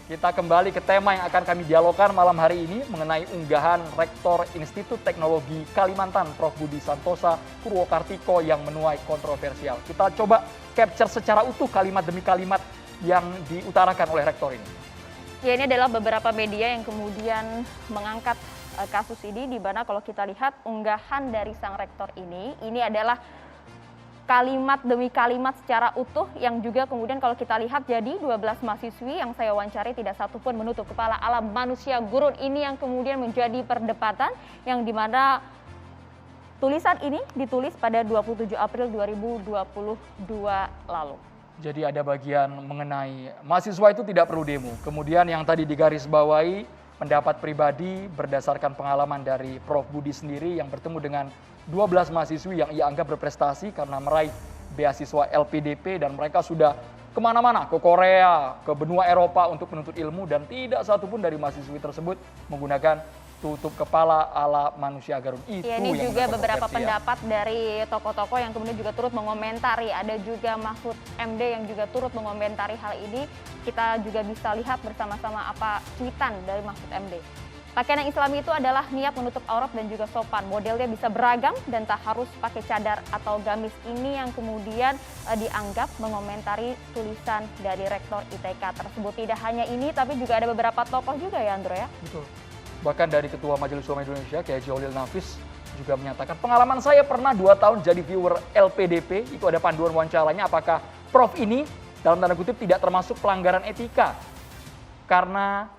Kita kembali ke tema yang akan kami dialogkan malam hari ini mengenai unggahan Rektor Institut Teknologi Kalimantan, Prof. Budi Santosa Purwokartiko yang menuai kontroversial. Kita coba capture secara utuh kalimat demi kalimat yang diutarakan oleh Rektor ini. Ya, ini adalah beberapa media yang kemudian mengangkat kasus ini, di mana kalau kita lihat unggahan dari sang Rektor ini adalah kalimat demi kalimat secara utuh yang juga kemudian kalau kita lihat jadi 12 mahasiswi yang saya wawancari tidak satu pun menutup kepala. Alam manusia gurun ini yang kemudian menjadi perdebatan yang dimana tulisan ini ditulis pada 27 April 2022 lalu. Jadi ada bagian mengenai mahasiswa itu tidak perlu demo. Kemudian yang tadi digarisbawahi pendapat pribadi berdasarkan pengalaman dari Prof. Budi sendiri yang bertemu dengan 12 mahasiswi yang ia anggap berprestasi karena meraih beasiswa LPDP dan mereka sudah kemana-mana, ke Korea, ke benua Eropa untuk menuntut ilmu dan tidak satupun dari mahasiswi tersebut menggunakan tutup kepala ala manusia garun. Itu ya, ini yang juga beberapa pendapat dari tokoh-tokoh yang kemudian juga turut mengomentari. Ada juga Mahfud MD yang juga turut mengomentari hal ini. Kita juga bisa lihat bersama-sama apa tweetan dari Mahfud MD. Pakaian yang Islami itu adalah niat menutup aurat dan juga sopan. Modelnya bisa beragam dan tak harus pakai cadar atau gamis. Ini yang kemudian dianggap mengomentari tulisan dari Rektor ITK tersebut. Tidak hanya ini, tapi juga ada beberapa tokoh juga ya, Andro ya? Betul. Bahkan dari Ketua Majelis Ulama Indonesia, Kiai Holil Nafis, juga menyatakan, pengalaman saya pernah 2 tahun jadi viewer LPDP, itu ada panduan wawancaranya, apakah Prof ini, dalam tanda kutip, tidak termasuk pelanggaran etika. Karena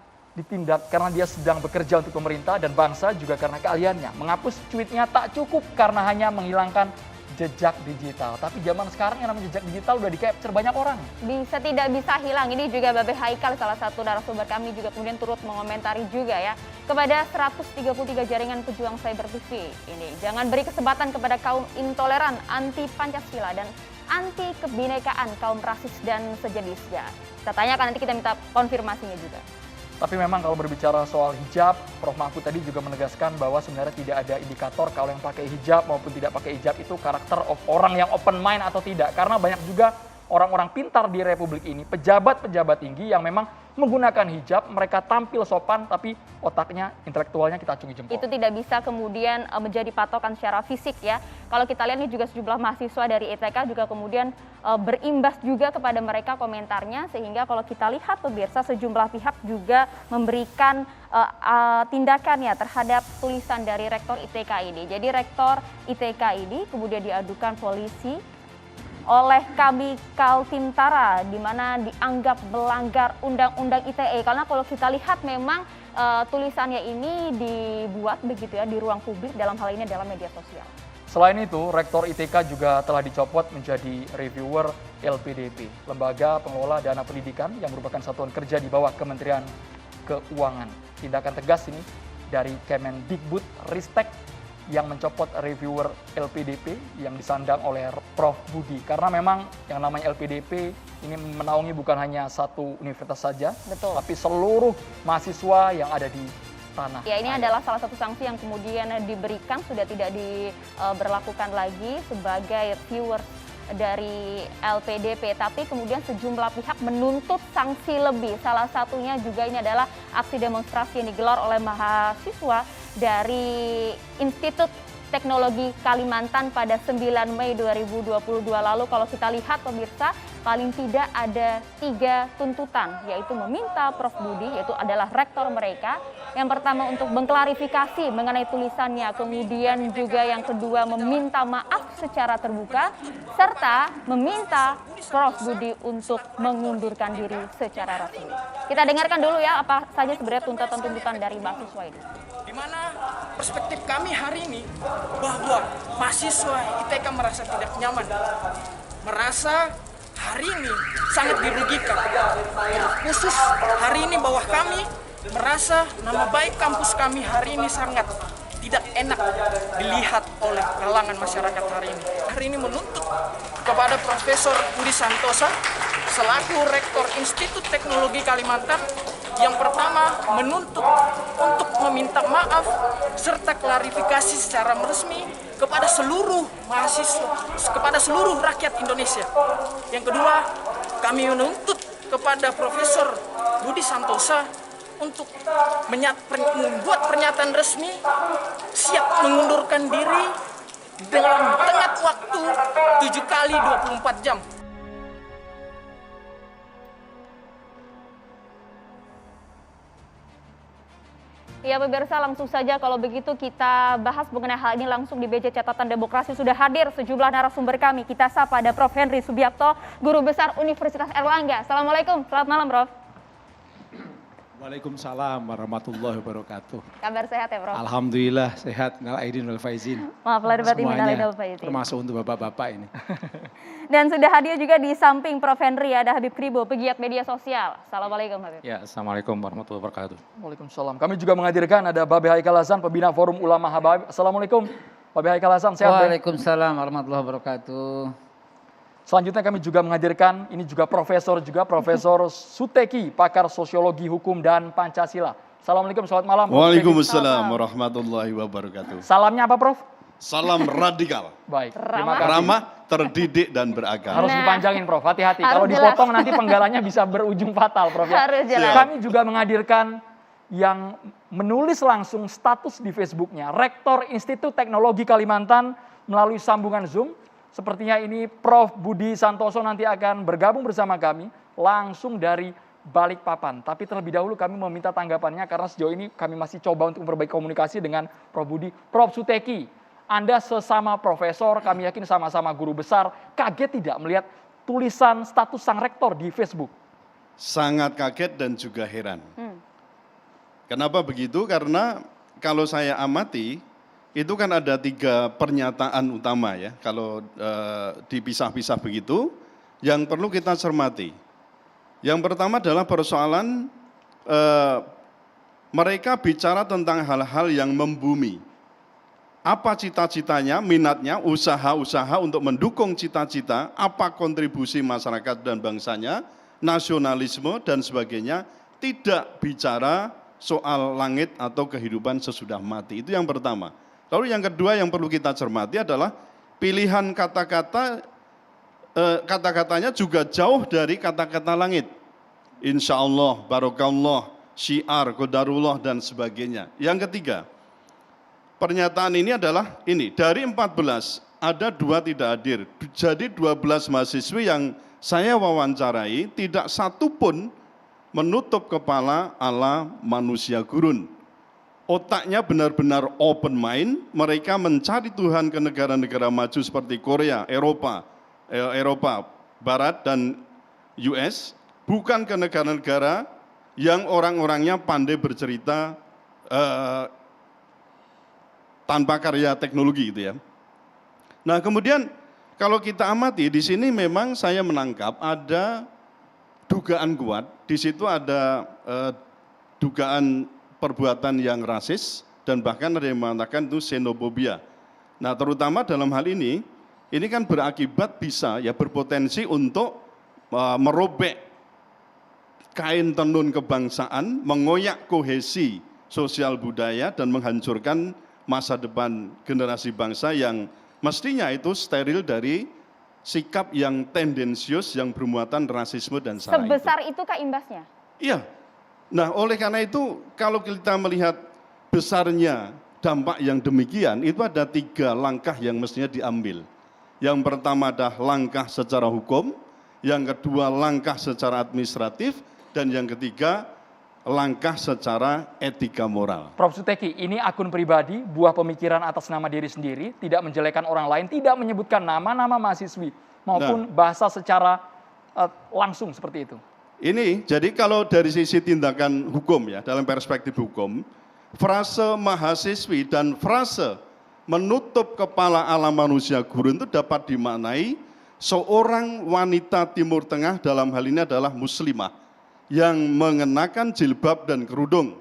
dia sedang bekerja untuk pemerintah dan bangsa juga karena keahliannya. Menghapus tweetnya tak cukup karena hanya menghilangkan jejak digital. Tapi zaman sekarang yang namanya jejak digital udah di-capture banyak orang. Tidak bisa hilang. Ini juga Babe Haikal, salah satu narasumber kami juga kemudian turut mengomentari juga ya. Kepada 133 jaringan pejuang cyber TV ini, jangan beri kesempatan kepada kaum intoleran, anti Pancasila dan anti kebinekaan, kaum rasis dan sejenisnya. Kita tanyakan, nanti kita minta konfirmasinya juga. Tapi memang kalau berbicara soal hijab, Prof. Mahfud tadi juga menegaskan bahwa sebenarnya tidak ada indikator kalau yang pakai hijab maupun tidak pakai hijab itu karakter of orang yang open mind atau tidak. Karena banyak juga orang-orang pintar di Republik ini, pejabat-pejabat tinggi yang memang menggunakan hijab, mereka tampil sopan tapi otaknya, intelektualnya kita acungi jempol. Itu tidak bisa kemudian menjadi patokan secara fisik ya. Kalau kita lihat ini juga sejumlah mahasiswa dari ITK juga kemudian berimbas juga kepada mereka komentarnya, sehingga kalau kita lihat pemirsa sejumlah pihak juga memberikan tindakan ya terhadap tulisan dari Rektor ITK ini. Jadi Rektor ITK ini kemudian diadukan polisi oleh kami Kaltimtara, di mana dianggap melanggar Undang-Undang ITE. Karena kalau kita lihat memang tulisannya ini dibuat begitu ya di ruang publik, dalam hal ini adalah media sosial. Selain itu, Rektor ITK juga telah dicopot menjadi reviewer LPDP, Lembaga Pengelola Dana Pendidikan yang merupakan satuan kerja di bawah Kementerian Keuangan. Tindakan tegas ini dari Kemendikbud Ristek yang mencopot reviewer LPDP yang disandang oleh Prof. Budi. Karena memang yang namanya LPDP ini menaungi bukan hanya satu universitas saja, betul, tapi seluruh mahasiswa yang ada di tanah. Ya, ini adalah salah satu sanksi yang kemudian diberikan, sudah tidak diberlakukan lagi sebagai reviewer dari LPDP, tapi kemudian sejumlah pihak menuntut sanksi lebih. Salah satunya juga ini adalah aksi demonstrasi yang digelar oleh mahasiswa dari Institut Teknologi Kalimantan pada 9 Mei 2022 lalu. Kalau kita lihat pemirsa, paling tidak ada 3 tuntutan, yaitu meminta Prof. Budi, yaitu adalah rektor mereka, yang pertama untuk mengklarifikasi mengenai tulisannya, kemudian juga yang kedua meminta maaf secara terbuka, serta meminta Prof. Budi untuk mengundurkan diri secara resmi. Kita dengarkan dulu ya apa saja sebenarnya tuntutan-tuntutan dari mahasiswa ini. Di mana perspektif kami hari ini bahwa mahasiswa ITK merasa tidak nyaman, merasa hari ini sangat dirugikan. Khusus hari ini bahwa kami merasa nama baik kampus kami hari ini sangat tidak enak dilihat oleh kalangan masyarakat hari ini. Hari ini menuntut kepada Profesor Budi Santosa selaku Rektor Institut Teknologi Kalimantan, yang pertama menuntut untuk meminta maaf serta klarifikasi secara resmi kepada seluruh mahasiswa, kepada seluruh rakyat Indonesia. Yang kedua, kami menuntut kepada Profesor Budi Santosa untuk membuat pernyataan resmi siap mengundurkan diri dalam tenggat waktu 7 kali 24 jam. Ya pemirsa, langsung saja kalau begitu kita bahas mengenai hal ini langsung di BJ Catatan Demokrasi. Sudah hadir sejumlah narasumber kami. Kita sapa ada Prof. Henry Subiakto, Guru Besar Universitas Airlangga. Assalamualaikum, selamat malam Prof. Waalaikumsalam warahmatullahi wabarakatuh. Kabar sehat ya Prof? Alhamdulillah sehat, minal aidin wal faizin. Maaf lahir batin, minal aidin wal faizin. Termasuk untuk bapak-bapak ini. Dan sudah hadir juga di samping Prof. Henry ada Habib Kribo, pegiat media sosial. Assalamualaikum Habib. Ya, Assalamualaikum warahmatullahi wabarakatuh. Waalaikumsalam. Kami juga menghadirkan ada Babe Haikal Hasan, pembina Forum Ulama Habaib. Assalamualaikum Babe Haikal Hasan, sehat? Waalaikumsalam warahmatullahi wabarakatuh. Selanjutnya kami juga menghadirkan, ini juga Profesor Suteki, pakar sosiologi hukum dan Pancasila. Assalamualaikum, selamat malam. Waalaikumsalam warahmatullahi wabarakatuh. Salamnya apa Prof? Salam radikal, Baik, terima kasih. ramah, terdidik dan berakal. Harus dipanjangin Prof, hati-hati. Harus Kalau jelas. dipotong nanti penggalanya bisa berujung fatal Prof. Ya. Harus jelas. Kami juga menghadirkan yang menulis langsung status di Facebooknya, Rektor Institut Teknologi Kalimantan melalui sambungan Zoom. Sepertinya ini Prof. Budi Santoso nanti akan bergabung bersama kami langsung dari Balikpapan. Tapi terlebih dahulu kami meminta tanggapannya karena sejauh ini kami masih coba untuk memperbaiki komunikasi dengan Prof. Budi. Prof. Suteki, Anda sesama profesor, kami yakin sama-sama guru besar, kaget tidak melihat tulisan status sang rektor di Facebook? Sangat kaget dan juga heran. Kenapa begitu? Karena kalau saya amati, itu kan ada 3 pernyataan utama ya, kalau dipisah-pisah begitu, yang perlu kita cermati. Yang pertama adalah persoalan mereka bicara tentang hal-hal yang membumi. Apa cita-citanya, minatnya, usaha-usaha untuk mendukung cita-cita, apa kontribusi masyarakat dan bangsanya, nasionalisme dan sebagainya, tidak bicara soal langit atau kehidupan sesudah mati. Itu yang pertama. Lalu yang kedua yang perlu kita cermati adalah pilihan kata-katanya juga jauh dari kata-kata langit. Insya Allah, barokallah, syiar, qadarullah dan sebagainya. Yang ketiga, pernyataan ini adalah ini, dari 14 ada 2 tidak hadir. Jadi 12 mahasiswi yang saya wawancarai tidak satu pun menutup kepala ala manusia gurun. Otaknya benar-benar open mind, mereka mencari Tuhan ke negara-negara maju seperti Korea, Eropa Barat dan US, bukan ke negara-negara yang orang-orangnya pandai bercerita tanpa karya teknologi gitu ya. Nah kemudian kalau kita amati di sini memang saya menangkap ada dugaan kuat, di situ ada dugaan perbuatan yang rasis dan bahkan ada yang mengatakan itu xenofobia. Nah terutama dalam hal ini kan berakibat bisa ya berpotensi untuk merobek kain tenun kebangsaan, mengoyak kohesi sosial budaya dan menghancurkan masa depan generasi bangsa yang mestinya itu steril dari sikap yang tendensius yang bermuatan rasisme dan sara itu. Sebesar itukah imbasnya? Iya. Nah, oleh karena itu kalau kita melihat besarnya dampak yang demikian, itu ada 3 langkah yang mestinya diambil. Yang pertama adalah langkah secara hukum, yang kedua langkah secara administratif, dan yang ketiga langkah secara etika moral. Prof. Suteki, ini akun pribadi, buah pemikiran atas nama diri sendiri, tidak menjelekan orang lain, tidak menyebutkan nama-nama mahasiswi, maupun bahasa secara langsung seperti itu. Ini, jadi kalau dari sisi tindakan hukum ya, dalam perspektif hukum, frase mahasiswi dan frase menutup kepala ala manusia gurun itu dapat dimaknai seorang wanita Timur Tengah, dalam hal ini adalah muslimah, yang mengenakan jilbab dan kerudung.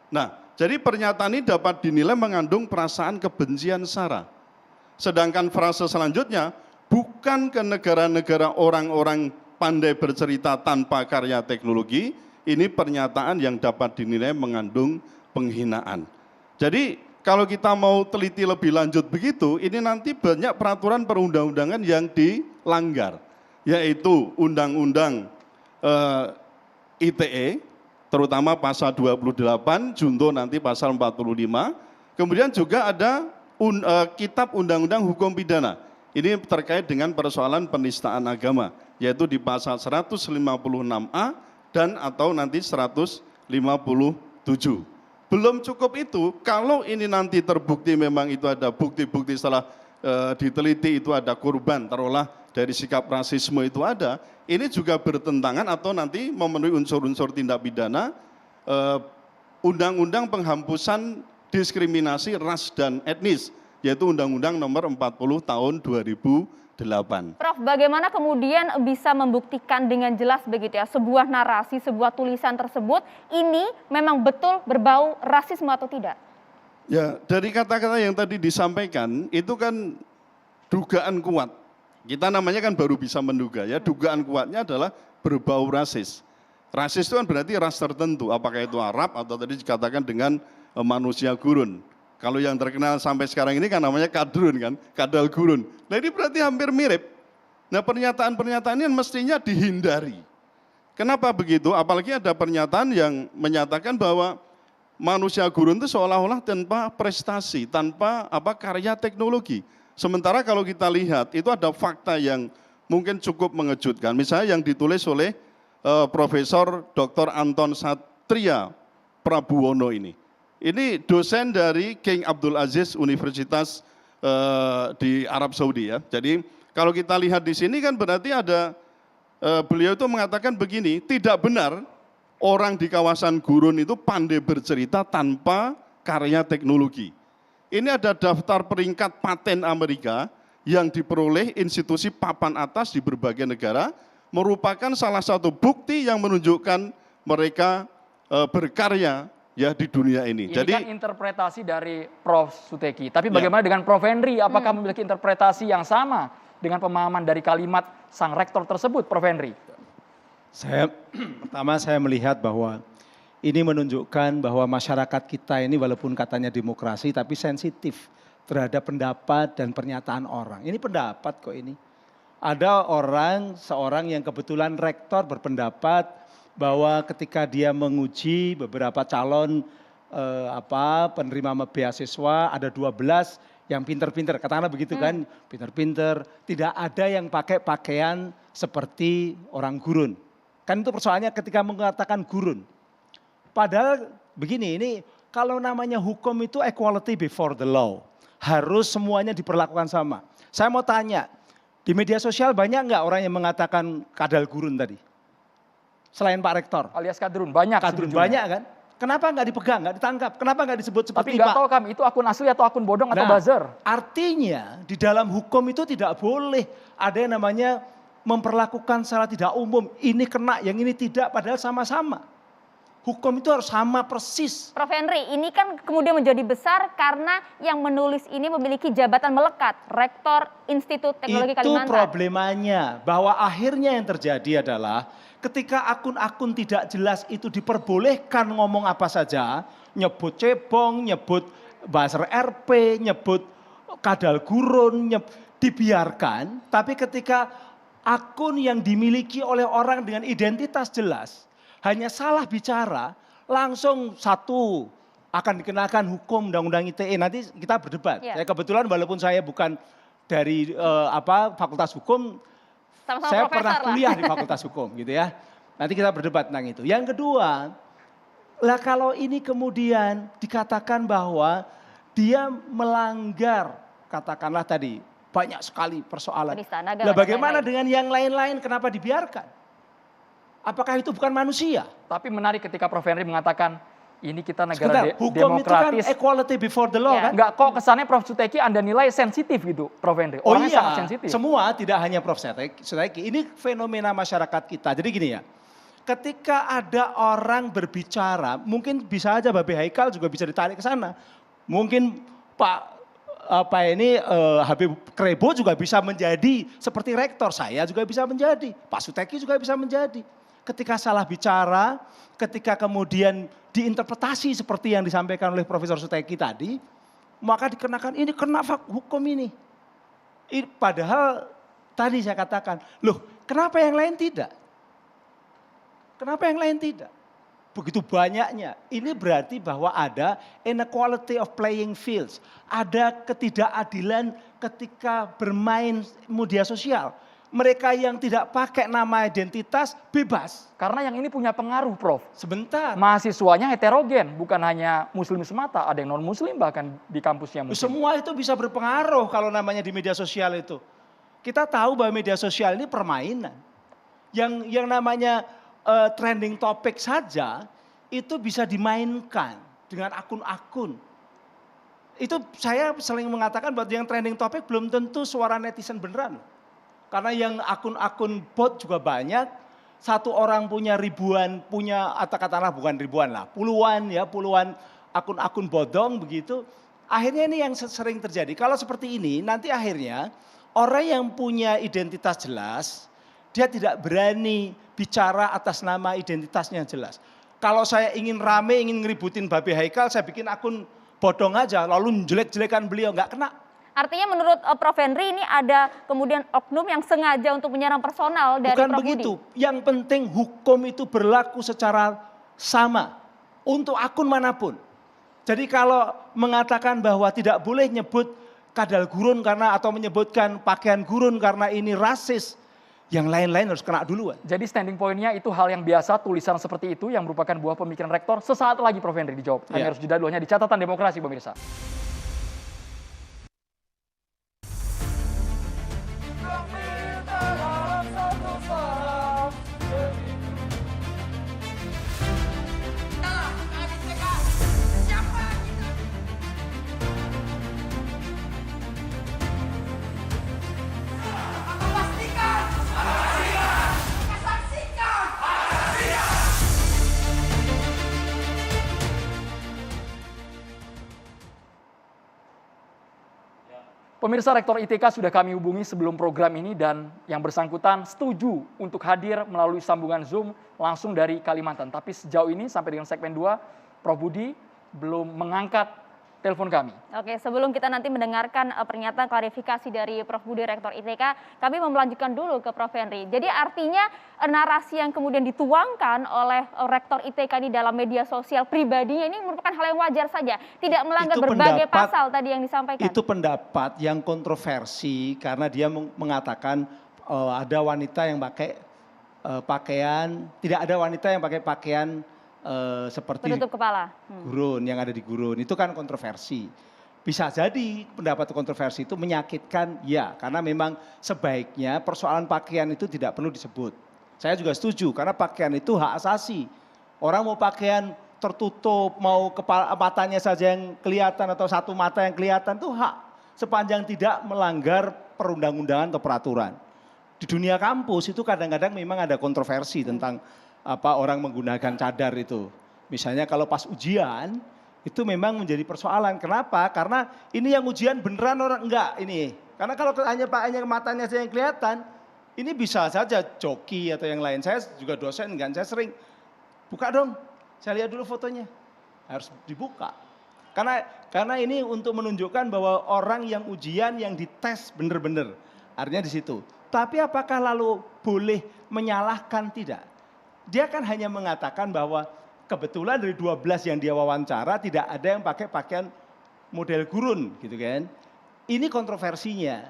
Nah, jadi pernyataan ini dapat dinilai mengandung perasaan kebencian sara. Sedangkan frase selanjutnya, bukan ke negara-negara orang-orang pandai bercerita tanpa karya teknologi, ini pernyataan yang dapat dinilai mengandung penghinaan. Jadi kalau kita mau teliti lebih lanjut begitu, ini nanti banyak peraturan perundang-undangan yang dilanggar, yaitu Undang-Undang ITE, terutama pasal 28, junto nanti pasal 45. Kemudian juga ada Kitab Undang-Undang Hukum Pidana. Ini terkait dengan persoalan penistaan agama, yaitu di pasal 156A dan atau nanti 157. Belum cukup itu, kalau ini nanti terbukti memang itu ada bukti-bukti setelah diteliti itu ada korban, taruhlah dari sikap rasisme itu ada, ini juga bertentangan atau nanti memenuhi unsur-unsur tindak pidana Undang-Undang Penghapusan Diskriminasi Ras dan Etnis, yaitu Undang-Undang Nomor 40 Tahun 2008. Prof, bagaimana kemudian bisa membuktikan dengan jelas begitu ya, sebuah narasi, sebuah tulisan tersebut ini memang betul berbau rasisme atau tidak? Ya, dari kata-kata yang tadi disampaikan, itu kan dugaan kuat. Kita namanya kan baru bisa menduga ya, dugaan kuatnya adalah berbau rasis. Rasis itu kan berarti ras tertentu, apakah itu Arab atau tadi dikatakan dengan manusia gurun. Kalau yang terkenal sampai sekarang ini kan namanya kadrun kan, kadal gurun. Nah ini berarti hampir mirip. Nah pernyataan-pernyataan ini mestinya dihindari. Kenapa begitu? Apalagi ada pernyataan yang menyatakan bahwa manusia gurun itu seolah-olah tanpa prestasi, tanpa karya teknologi. Sementara kalau kita lihat itu ada fakta yang mungkin cukup mengejutkan. Misalnya yang ditulis oleh Profesor Dr. Anton Satria Prabuwono ini. Ini dosen dari King Abdul Aziz Universitas di Arab Saudi ya. Jadi kalau kita lihat di sini kan berarti ada beliau itu mengatakan begini, tidak benar orang di kawasan gurun itu pandai bercerita tanpa karya teknologi. Ini ada daftar peringkat paten Amerika yang diperoleh institusi papan atas di berbagai negara, merupakan salah satu bukti yang menunjukkan mereka berkarya ya di dunia ini. Ini Jadi kan interpretasi dari Prof. Suteki. Tapi bagaimana dengan Prof. Henry? Apakah memiliki interpretasi yang sama dengan pemahaman dari kalimat sang rektor tersebut, Prof. Henry? Pertama saya melihat bahwa ini menunjukkan bahwa masyarakat kita ini walaupun katanya demokrasi tapi sensitif terhadap pendapat dan pernyataan orang. Ini pendapat kok ini. Ada seorang yang kebetulan rektor berpendapat bahwa ketika dia menguji beberapa calon penerima beasiswa ada 12 yang pinter-pinter, katakanlah begitu kan, pinter-pinter, tidak ada yang pakai pakaian seperti orang gurun. Kan itu persoalannya ketika mengatakan gurun. Padahal begini, ini kalau namanya hukum itu equality before the law. Harus semuanya diperlakukan sama. Saya mau tanya, di media sosial banyak nggak orang yang mengatakan kadal gurun tadi? Selain Pak Rektor. Alias kadrun, banyak. Kadrun banyak kan? Kenapa nggak dipegang, nggak ditangkap? Kenapa nggak disebut Tapi seperti nggak Pak? tahu kami itu akun asli atau akun bodong atau buzzer. Artinya di dalam hukum itu tidak boleh ada yang namanya memperlakukan secara tidak umum. Ini kena, yang ini tidak, padahal sama-sama. Hukum itu harus sama persis. Prof. Henry, ini kan kemudian menjadi besar karena yang menulis ini memiliki jabatan melekat, Rektor Institut Teknologi Kalimantan. Itu problemanya, bahwa akhirnya yang terjadi adalah ketika akun-akun tidak jelas itu diperbolehkan ngomong apa saja, nyebut cebong, nyebut buzzer RP, nyebut kadal gurun, dibiarkan, tapi ketika akun yang dimiliki oleh orang dengan identitas jelas, hanya salah bicara, langsung satu akan dikenakan hukum Undang-Undang ITE. Nanti kita berdebat. Ya. Saya kebetulan walaupun saya bukan dari Fakultas Hukum, Sama-sama saya profesor pernah lah. kuliah di Fakultas Hukum gitu ya. Nanti kita berdebat tentang itu. Yang kedua, lah kalau ini kemudian dikatakan bahwa dia melanggar, katakanlah tadi banyak sekali persoalan. Penistaan agama Lah dan bagaimana lain-lain. dengan yang lain-lain, kenapa dibiarkan? Apakah itu bukan manusia? Tapi menarik ketika Prof. Henry mengatakan ini kita Sebentar, negara hukum itu kan demokratis. equality before the law Ya. kan? Enggak kok kesannya Prof. Suteki Anda nilai sensitif gitu, Prof. Henry. Oh Orangnya iya, sangat sensitif. semua tidak hanya Prof. Suteki. Ini fenomena masyarakat kita. Jadi gini ya, ketika ada orang berbicara, mungkin bisa aja Babe Haikal juga bisa ditarik ke sana. Mungkin Pak Habib Krebo juga bisa menjadi seperti rektor, saya juga bisa menjadi, Pak Suteki juga bisa menjadi. Ketika salah bicara, ketika kemudian diinterpretasi seperti yang disampaikan oleh Profesor Suteki tadi, maka dikenakan ini kena hukum ini. Padahal tadi saya katakan, loh kenapa yang lain tidak? Kenapa yang lain tidak? Begitu banyaknya. Ini berarti bahwa ada inequality of playing fields. Ada ketidakadilan ketika bermain media sosial. Mereka yang tidak pakai nama identitas bebas. Karena yang ini punya pengaruh, Prof. Sebentar. Mahasiswanya heterogen, bukan hanya muslim semata, ada yang non-muslim bahkan di kampusnya muslim. Semua itu bisa berpengaruh kalau namanya di media sosial itu. Kita tahu bahwa media sosial ini permainan. Yang namanya trending topic saja itu bisa dimainkan dengan akun-akun. Itu saya sering mengatakan bahwa yang trending topic belum tentu suara netizen beneran. Karena yang akun-akun bot juga banyak. Satu orang punya ribuan, atau katakanlah bukan ribuan lah, puluhan akun-akun bodong begitu. Akhirnya ini yang sering terjadi. Kalau seperti ini nanti akhirnya orang yang punya identitas jelas, dia tidak berani bicara atas nama identitasnya yang jelas. Kalau saya ingin rame, ingin ngeributin Babe Haikal, saya bikin akun bodong aja, lalu jelek-jelekan beliau, nggak kena. Artinya menurut Prof. Henry ini ada kemudian oknum yang sengaja untuk menyerang personal dari Bukan Prof. begitu, Budi. yang penting hukum itu berlaku secara sama untuk akun manapun. Jadi kalau mengatakan bahwa tidak boleh nyebut kadal gurun karena atau menyebutkan pakaian gurun karena ini rasis, yang lain-lain harus kena duluan. Jadi standing point-nya itu hal yang biasa, tulisan seperti itu yang merupakan buah pemikiran rektor. Sesaat lagi Prof. Henry dijawab. Kami harus jeda dulu hanya di catatan demokrasi pemirsa. Pemirsa, Rektor ITK sudah kami hubungi sebelum program ini dan yang bersangkutan setuju untuk hadir melalui sambungan Zoom langsung dari Kalimantan. Tapi sejauh ini sampai dengan segmen 2, Prof. Budi belum mengangkat telepon kami. Oke, sebelum kita nanti mendengarkan pernyataan klarifikasi dari Prof. Budi, Rektor ITK, kami mau melanjutkan dulu ke Prof. Henry. Jadi artinya narasi yang kemudian dituangkan oleh Rektor ITK ini dalam media sosial pribadinya ini merupakan hal yang wajar saja. Tidak melanggar berbagai pasal tadi yang disampaikan. Itu pendapat yang kontroversi karena dia mengatakan ada wanita yang pakai pakaian, tidak ada wanita yang pakai pakaian seperti penutup kepala. Gurun yang ada di gurun, itu kan kontroversi. Bisa jadi pendapat kontroversi itu menyakitkan, ya, karena memang sebaiknya persoalan pakaian itu tidak perlu disebut. Saya juga setuju karena pakaian itu hak asasi. Orang mau pakaian tertutup, mau kepala matanya saja yang kelihatan atau satu mata yang kelihatan itu hak, sepanjang tidak melanggar perundang-undangan atau peraturan. Di dunia kampus itu kadang-kadang memang ada kontroversi tentang orang menggunakan cadar itu. Misalnya kalau pas ujian, itu memang menjadi persoalan. Kenapa? Karena ini yang ujian beneran orang enggak ini. Karena kalau hanya matanya saja yang kelihatan, ini bisa saja joki atau yang lain. Saya juga dosen kan, saya sering buka dong, saya lihat dulu fotonya. Harus dibuka. Karena ini untuk menunjukkan bahwa orang yang ujian yang dites bener-bener. Artinya di situ. Tapi apakah lalu boleh menyalahkan? Tidak. Dia kan hanya mengatakan bahwa kebetulan dari 12 yang dia wawancara tidak ada yang pakai pakaian model gurun gitu kan. Ini kontroversinya.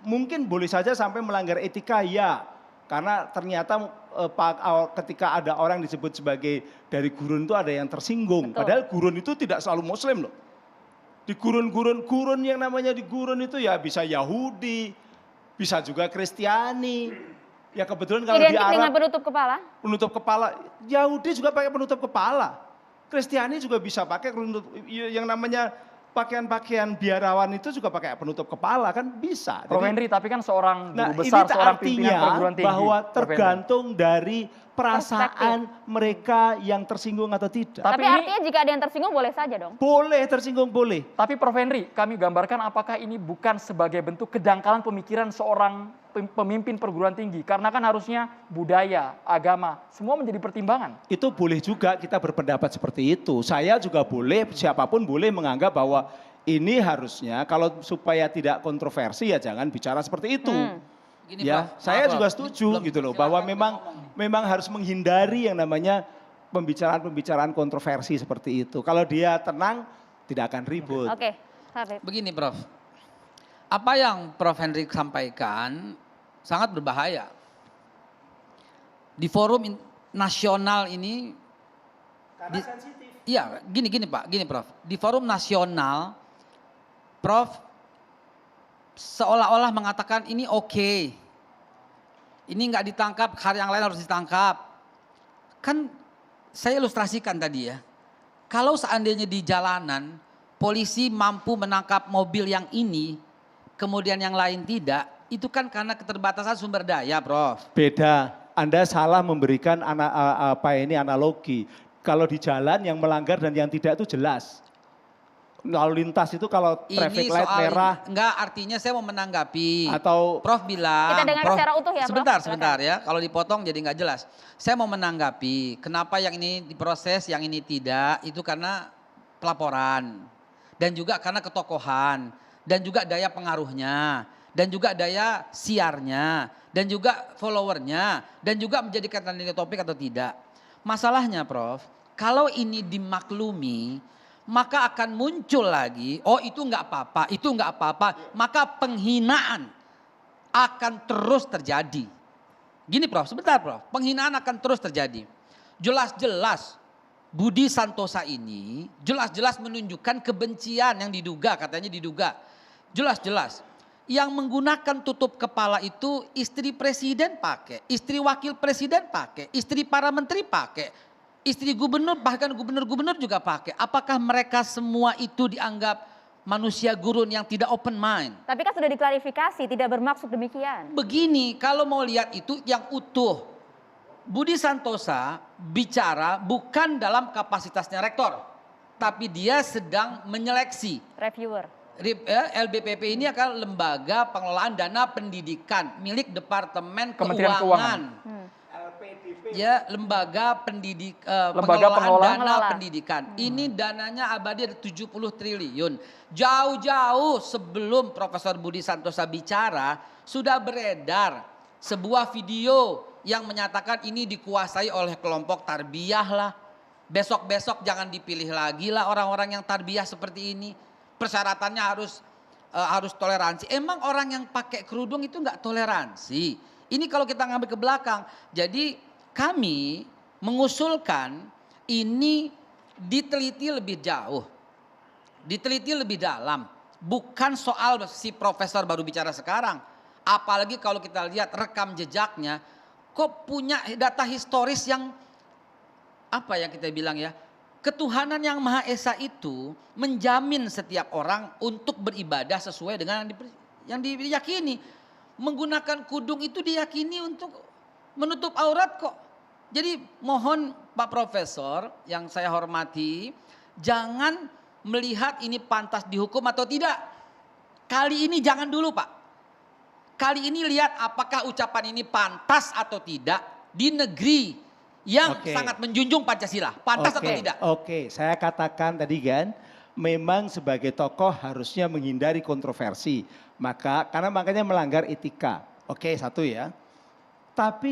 Mungkin boleh saja sampai melanggar etika, ya. Karena ternyata ketika ada orang disebut sebagai dari gurun itu ada yang tersinggung. Betul. Padahal gurun itu tidak selalu muslim loh. Di gurun yang namanya di gurun itu ya bisa Yahudi, bisa juga Kristiani. Ya kebetulan kalau di Arab dengan penutup kepala, Yahudi juga pakai penutup kepala. Kristiani juga bisa pakai yang namanya pakaian-pakaian biarawan itu juga pakai penutup kepala kan bisa. Prof. Henry, tapi kan seorang guru besar, seorang pimpinan perguruan tinggi. Bahwa tergantung dari perasaan mereka yang tersinggung atau tidak. Tapi artinya jika ada yang tersinggung boleh saja dong? Boleh, tersinggung boleh. Tapi Prof. Henry, kami gambarkan apakah ini bukan sebagai bentuk kedangkalan pemikiran seorang pemimpin perguruan tinggi. Karena kan harusnya budaya, agama, semua menjadi pertimbangan. Itu boleh juga kita berpendapat seperti itu. Saya juga boleh, siapapun boleh menganggap bahwa ini harusnya kalau supaya tidak kontroversi ya jangan bicara seperti itu. Gini, Ya, Prof. saya Maaf, juga Prof. setuju Belum- gitu loh, silakan, bahwa ngomong. memang harus menghindari yang namanya pembicaraan-pembicaraan kontroversi seperti itu. Kalau dia tenang, tidak akan ribut. Oke, Habib. Begini Prof, apa yang Prof Henry sampaikan sangat berbahaya. Di forum nasional ini, iya gini Pak, gini Prof. Di forum nasional, Prof seolah-olah mengatakan ini oke. Ini nggak ditangkap, hari yang lain harus ditangkap. Kan saya ilustrasikan tadi ya. Kalau seandainya di jalanan polisi mampu menangkap mobil yang ini, kemudian yang lain tidak, itu kan karena keterbatasan sumber daya, Prof. Beda, Anda salah memberikan analogi. Kalau di jalan yang melanggar dan yang tidak itu jelas. Lalu lintas itu kalau traffic light merah enggak, artinya saya mau menanggapi. atau Prof bilang. Kita dengar Prof, secara utuh ya, Prof. Sebentar ya. Kalau dipotong jadi nggak jelas. Saya mau menanggapi kenapa yang ini diproses, yang ini tidak. Itu karena pelaporan. Dan juga karena ketokohan. Dan juga daya pengaruhnya. Dan juga daya siarnya. Dan juga followernya. Dan juga menjadikan trending topik atau tidak. Masalahnya Prof, kalau ini dimaklumi, maka akan muncul lagi, oh itu nggak apa-apa, itu nggak apa-apa. Maka penghinaan akan terus terjadi. Gini Prof, sebentar Prof, penghinaan akan terus terjadi. Jelas-jelas Budi Santosa ini jelas-jelas menunjukkan kebencian yang diduga, katanya diduga. Jelas-jelas. Yang menggunakan tutup kepala itu istri presiden pakai, istri wakil presiden pakai, istri para menteri pakai, istri gubernur, bahkan gubernur-gubernur juga pakai. Apakah mereka semua itu dianggap manusia gurun yang tidak open mind? Tapi kan sudah diklarifikasi, tidak bermaksud demikian. Begini, kalau mau lihat itu yang utuh. Budi Santosa bicara bukan dalam kapasitasnya rektor, tapi dia sedang menyeleksi. Reviewer. LBPP ini adalah lembaga pengelolaan dana pendidikan milik Departemen Kementerian Keuangan. Ya, lembaga pengelolaan dana Pengelola. pendidikan. Ini dananya abadi ada 70 triliun. Jauh-jauh sebelum Profesor Budi Santosa bicara, sudah beredar sebuah video yang menyatakan ini dikuasai oleh kelompok tarbiyah lah. Besok-besok jangan dipilih lagi lah orang-orang yang tarbiyah seperti ini. Persyaratannya harus toleransi. Emang orang yang pakai kerudung itu nggak toleransi? Ini kalau kita ngambil ke belakang. Jadi kami mengusulkan ini diteliti lebih jauh. Diteliti lebih dalam. Bukan soal si profesor baru bicara sekarang. Apalagi kalau kita lihat rekam jejaknya. Kok punya data historis yang apa ya kita bilang ya. Ketuhanan yang Maha Esa itu menjamin setiap orang untuk beribadah sesuai dengan yang diyakini. Menggunakan kudung itu diyakini untuk menutup aurat kok. Jadi mohon Pak Profesor yang saya hormati, jangan melihat ini pantas dihukum atau tidak. Kali ini jangan dulu Pak. Kali ini lihat apakah ucapan ini pantas atau tidak di negeri yang sangat menjunjung Pancasila. Pantas atau tidak? Oke, saya katakan tadi kan, memang sebagai tokoh harusnya menghindari kontroversi. Makanya melanggar etika. Oke, satu ya. Tapi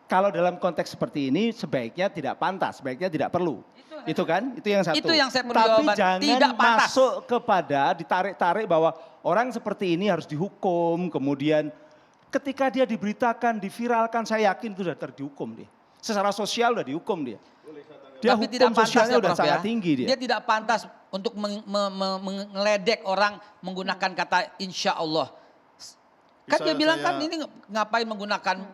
kalau dalam konteks seperti ini sebaiknya tidak pantas, sebaiknya tidak perlu. Itu kan, itu yang satu. Itu yang saya perlu Tapi jawaban. jangan Tidak pantas. masuk kepada ditarik-tarik bahwa orang seperti ini harus dihukum, kemudian ketika dia diberitakan, diviralkan, saya yakin itu sudah terdihukum dia. Secara sosial udah dihukum dia. Dia Tapi hukum tidak pantas sosialnya ya, udah Prof, sangat ya. tinggi dia. Dia tidak pantas untuk mengeledek orang menggunakan kata insya Allah. Kan dia bilang kan ini ngapain menggunakan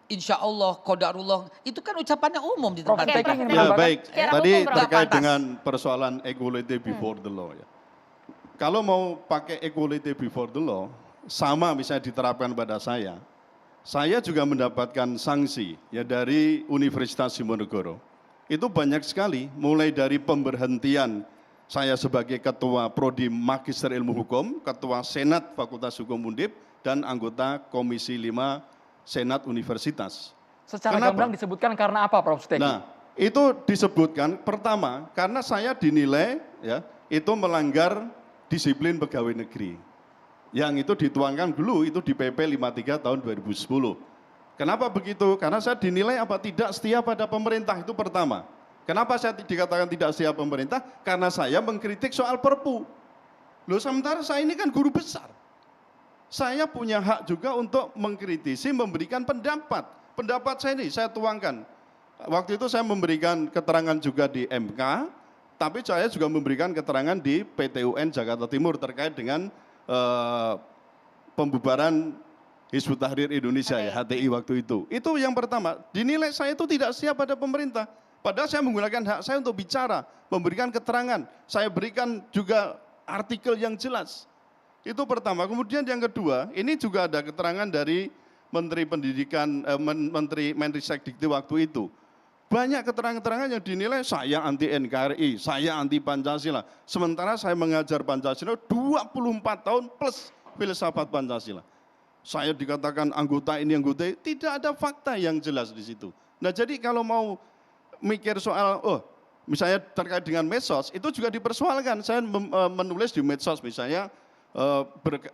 insya Allah, qadarullah. Itu kan ucapannya umum di tempat Oke, kita. Prof. Ya baik, Secara tadi hukum, Prof. terkait Pantas. dengan persoalan equality before the law ya. Kalau mau pakai equality before the law, sama misalnya diterapkan pada saya juga mendapatkan sanksi ya dari Universitas Diponegoro. Itu banyak sekali, mulai dari pemberhentian saya sebagai Ketua Prodi Magister Ilmu Hukum, Ketua Senat Fakultas Hukum Undip, dan anggota Komisi 5 Senat Universitas. Secara Kenapa? gamblang disebutkan karena apa Prof Steki? Nah, itu disebutkan pertama karena saya dinilai ya itu melanggar disiplin pegawai negeri. Yang itu dituangkan dulu itu di PP 53 tahun 2010. Kenapa begitu? Karena saya dinilai apa tidak setia pada pemerintah, itu pertama. Kenapa saya dikatakan tidak setia pemerintah? Karena saya mengkritik soal Perpu. Loh, sementara saya ini kan guru besar. Saya punya hak juga untuk mengkritisi, memberikan pendapat. Pendapat saya ini saya tuangkan. Waktu itu saya memberikan keterangan juga di MK, tapi saya juga memberikan keterangan di PT UN Jakarta Timur terkait dengan pembubaran Hizbut Tahrir Indonesia ya, HTI waktu itu. Itu yang pertama, dinilai saya itu tidak siap pada pemerintah. Padahal saya menggunakan hak saya untuk bicara, memberikan keterangan. Saya berikan juga artikel yang jelas. Itu pertama. Kemudian yang kedua, ini juga ada keterangan dari Menteri Pendidikan, Menteri Mendikbud waktu itu. Banyak keterangan-keterangan yang dinilai saya anti NKRI, saya anti Pancasila. Sementara saya mengajar Pancasila 24 tahun plus filsafat Pancasila. Saya dikatakan anggota ini, anggota ini, tidak ada fakta yang jelas di situ. Nah jadi kalau mau mikir soal, misalnya terkait dengan medsos, itu juga dipersoalkan. Saya menulis di medsos misalnya,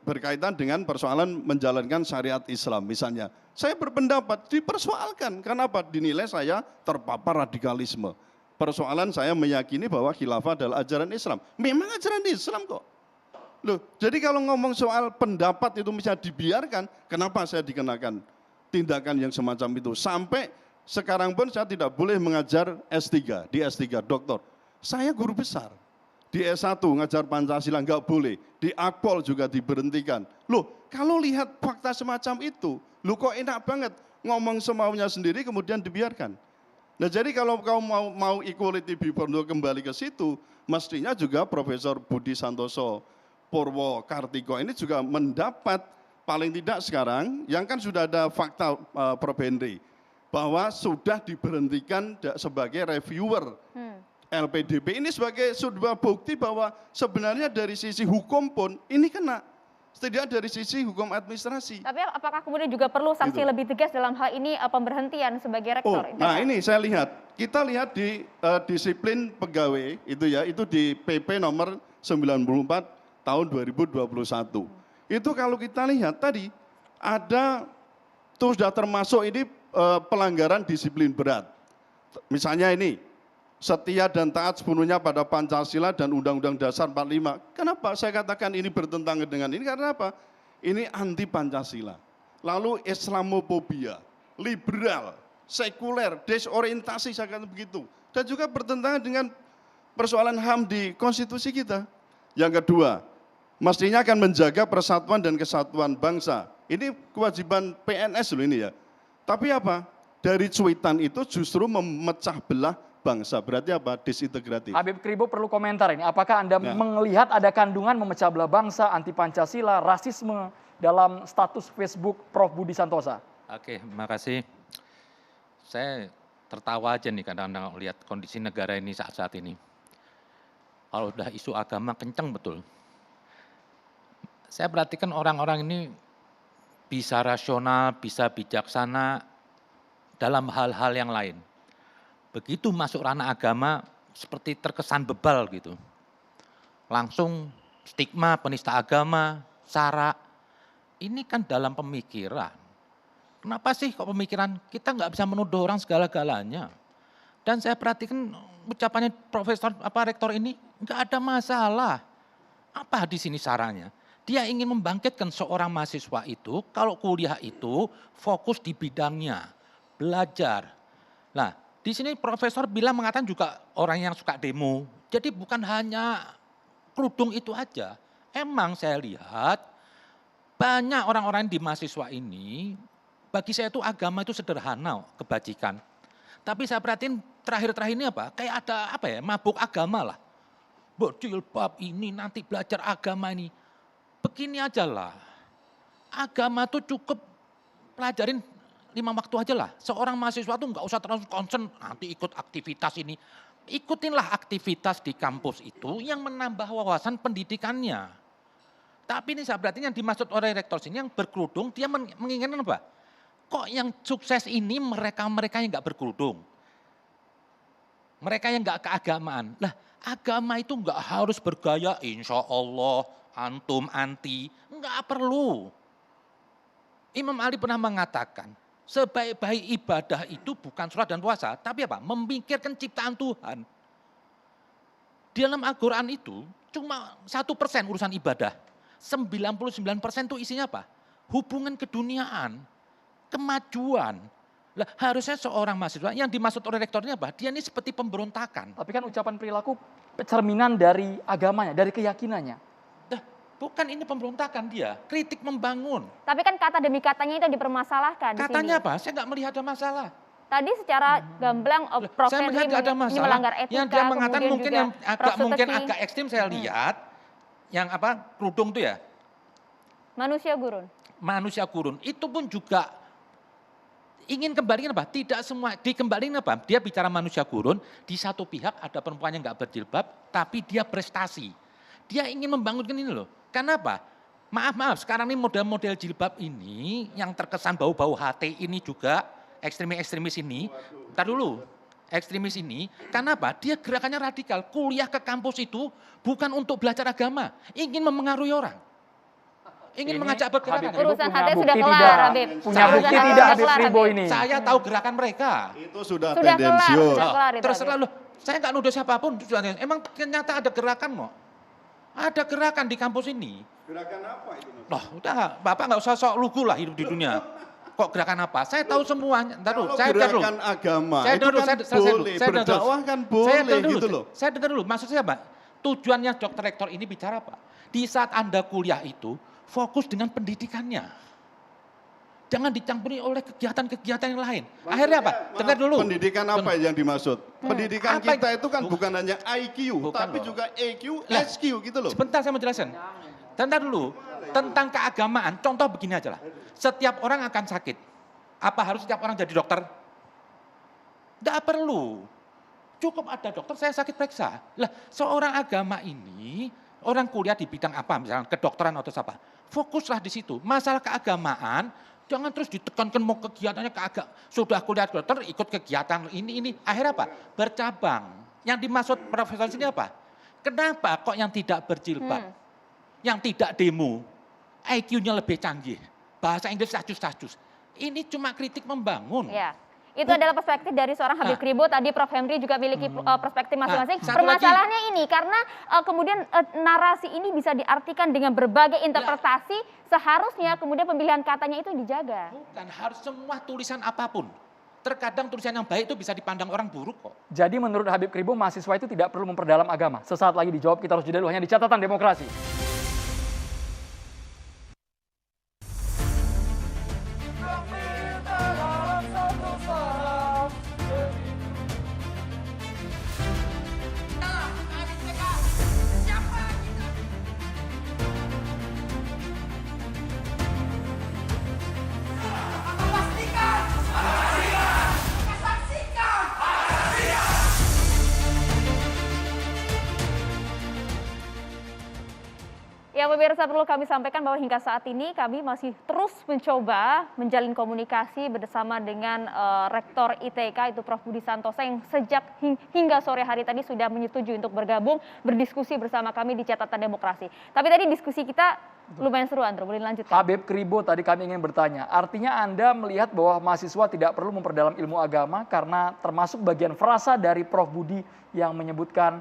berkaitan dengan persoalan menjalankan syariat Islam misalnya. Saya berpendapat dipersoalkan, kenapa? Dinilai saya terpapar radikalisme. Persoalan saya meyakini bahwa khilafah adalah ajaran Islam. Memang ajaran Islam kok. Loh, jadi kalau ngomong soal pendapat itu bisa dibiarkan, kenapa saya dikenakan tindakan yang semacam itu? Sampai sekarang pun saya tidak boleh mengajar S3, di S3 doktor. Saya guru besar. Di S1 ngajar Pancasila nggak boleh, di Akpol juga diberhentikan. Loh, kalau lihat fakta semacam itu, loh kok enak banget ngomong semaunya sendiri kemudian dibiarkan. Nah jadi kalau kau mau equality before law kembali ke situ, mestinya juga Profesor Budi Santoso Purwokartiko ini juga mendapat paling tidak sekarang, yang kan sudah ada fakta Prof. Henry, bahwa sudah diberhentikan sebagai reviewer. LPDP ini sebagai sebuah bukti bahwa sebenarnya dari sisi hukum pun ini kena, setidaknya dari sisi hukum administrasi. Tapi apakah kemudian juga perlu sanksi lebih tegas dalam hal ini pemberhentian sebagai rektor? Nah ini saya lihat, kita lihat di disiplin pegawai itu ya, itu di PP nomor 94 tahun 2021. Itu kalau kita lihat tadi ada tuh sudah termasuk ini pelanggaran disiplin berat. Misalnya ini, setia dan taat sepenuhnya pada Pancasila dan Undang-Undang Dasar 45. Kenapa saya katakan ini bertentangan dengan ini? Karena apa? Ini anti Pancasila. Lalu Islamofobia, liberal, sekuler, desorientasi, saya katakan begitu. Dan juga bertentangan dengan persoalan HAM di konstitusi kita. Yang kedua, mestinya akan menjaga persatuan dan kesatuan bangsa. Ini kewajiban PNS loh ini ya. Tapi apa? Dari cuitan itu justru memecah belah bangsa. Berarti apa? Disintegratif. Habib Kribo perlu komentar ini. Apakah Anda melihat ada kandungan memecah belah bangsa, anti Pancasila, rasisme dalam status Facebook Prof. Budi Santosa? Oke, makasih. Saya tertawa aja nih kadang-kadang lihat kondisi negara ini saat-saat ini. Kalau udah isu agama kencang betul. Saya perhatikan orang-orang ini bisa rasional, bisa bijaksana dalam hal-hal yang lain. Begitu masuk ranah agama seperti terkesan bebal gitu. Langsung stigma penista agama, sara. Ini kan dalam pemikiran. Kenapa sih kok pemikiran kita nggak bisa menuduh orang segala-galanya? Dan saya perhatikan ucapannya Profesor Rektor ini nggak ada masalah. Apa di sini saranya? Dia ingin membangkitkan seorang mahasiswa itu kalau kuliah itu fokus di bidangnya, belajar. Nah, di sini Profesor bilang mengatakan juga orang yang suka demo. Jadi bukan hanya kerudung itu aja. Emang saya lihat banyak orang-orang di mahasiswa ini, bagi saya itu agama itu sederhana, kebajikan. Tapi saya perhatiin terakhir-terakhir ini apa? Kayak ada mabuk agama lah. Jilbab ini nanti belajar agama ini. Begini aja lah. Agama itu cukup pelajarin 5 waktu aja lah. Seorang mahasiswa tuh nggak usah terlalu concern nanti ikut aktivitas ini. Ikutinlah aktivitas di kampus itu yang menambah wawasan pendidikannya. Tapi ini saya berarti yang dimaksud oleh rektor sini yang berkerudung, dia menginginkan apa? Kok yang sukses ini mereka yang nggak berkerudung? Mereka yang nggak keagamaan. Lah agama itu nggak harus bergaya insya Allah antum anti, enggak perlu. Imam Ali pernah mengatakan, sebaik-baik ibadah itu bukan sholat dan puasa, tapi apa? Memikirkan ciptaan Tuhan. Di dalam Al-Quran itu cuma 1% urusan ibadah. 99% itu isinya apa? Hubungan keduniaan, kemajuan. Lah, harusnya seorang mahasiswa yang dimaksud oleh rektornya apa? Dia ini seperti pemberontakan. Tapi kan ucapan perilaku cerminan dari agamanya, dari keyakinannya. Dah, bukan ini pemberontakan dia, kritik membangun. Tapi kan kata demi katanya itu yang dipermasalahkan di Katanya sini. apa? Saya nggak melihat ada masalah. Tadi secara gamblang Prof. Saya Henry melihat nggak ada ini masalah. melanggar etika, Yang dia mengatakan kemudian mungkin juga yang Prof. mungkin Suteki, agak ekstrim saya lihat, yang apa kerudung itu ya, manusia gurun. manusia gurun itu pun juga ingin kembaliin apa? Tidak semua dikembaliin apa? Dia bicara manusia gurun, di satu pihak ada perempuan yang nggak berjilbab, tapi dia prestasi. Dia ingin membangunkan ini loh. Kenapa? Maaf, sekarang ini model-model jilbab ini yang terkesan bau-bau HT ini juga, ekstremis ini, ntar dulu, ekstremis ini, kenapa? Dia gerakannya radikal, kuliah ke kampus itu bukan untuk belajar agama, ingin memengaruhi orang. Ingin Ini mengajak bergerak. Habib Ribo Urusan punya HT sudah bukti kelar, tidak? Habib. Punya Urusan bukti HT tidak sudah Habib kelar, Ribo Habib. ini? Saya tahu gerakan mereka. Itu sudah Sudah kelar, tendensius. sudah kelar itu, Terserah Habib. loh, saya nggak nuduh siapapun. Emang ternyata ada gerakan kok. Ada gerakan di kampus ini. Gerakan apa itu? Loh, udah Bapak nggak usah sok lugu lah hidup di dunia. Kok gerakan apa? Saya tahu semuanya. Ntar dulu, Kalau saya dengar dulu. gerakan agama Saya itu dengar dulu, kan saya selesai dulu. boleh, Saya dengar dulu. berdakwah kan Saya boleh dengar dulu, gitu loh. Saya dengar dulu, maksud saya apa? Tujuannya Dr. Rektor ini bicara apa? Di saat Anda kuliah itu, fokus dengan pendidikannya. Jangan dicampuri oleh kegiatan-kegiatan yang lain. Akhirnya apa? Maksudnya, Dengar dulu. Pendidikan apa yang dimaksud? Pendidikan Apa kita yang- itu kan bukan hanya IQ, Bukan tapi loh. juga EQ, Lah, SQ gitu loh. Sebentar saya mau jelaskan. Bentar dulu. Tentang keagamaan, contoh begini aja lah. Setiap orang akan sakit. Apa harus setiap orang jadi dokter? Tidak perlu. Cukup ada dokter, saya sakit periksa. Lah, seorang agama ini, orang kuliah di bidang apa, misalnya kedokteran atau apa. Fokuslah di situ. Masalah keagamaan, jangan terus ditekankan mau kegiatannya sudah kuliah dokter, ikut kegiatan ini. Akhirnya apa? Bercabang. Yang dimaksud profesor sini apa? Kenapa kok yang tidak berjilbab? Yang tidak demo, IQ-nya lebih canggih, bahasa Inggris tajus-tajus. Ini cuma kritik membangun. Ya. Itu adalah perspektif dari seorang Habib Ribo. Tadi Prof. Henry juga memiliki perspektif masing-masing. satu Permasalahannya ini karena kemudian narasi ini bisa diartikan dengan berbagai interpretasi. Seharusnya kemudian pemilihan katanya itu dijaga. Bukan harus semua tulisan apapun. Terkadang tulisan yang baik itu bisa dipandang orang buruk kok. Jadi menurut Habib Ribo, mahasiswa itu tidak perlu memperdalam agama. Sesaat lagi dijawab, kita harus jeda dulu hanya di Catatan Demokrasi. Ya pemirsa, perlu kami sampaikan bahwa hingga saat ini kami masih terus mencoba menjalin komunikasi bersama dengan Rektor ITK itu Prof. Budi Santosa yang sejak hingga sore hari tadi sudah menyetujui untuk bergabung berdiskusi bersama kami di Catatan Demokrasi. Tapi tadi diskusi kita lumayan seru, Andro, boleh lanjutkan? Habib Ribo, tadi kami ingin bertanya, artinya Anda melihat bahwa mahasiswa tidak perlu memperdalam ilmu agama karena termasuk bagian frasa dari Prof. Budi yang menyebutkan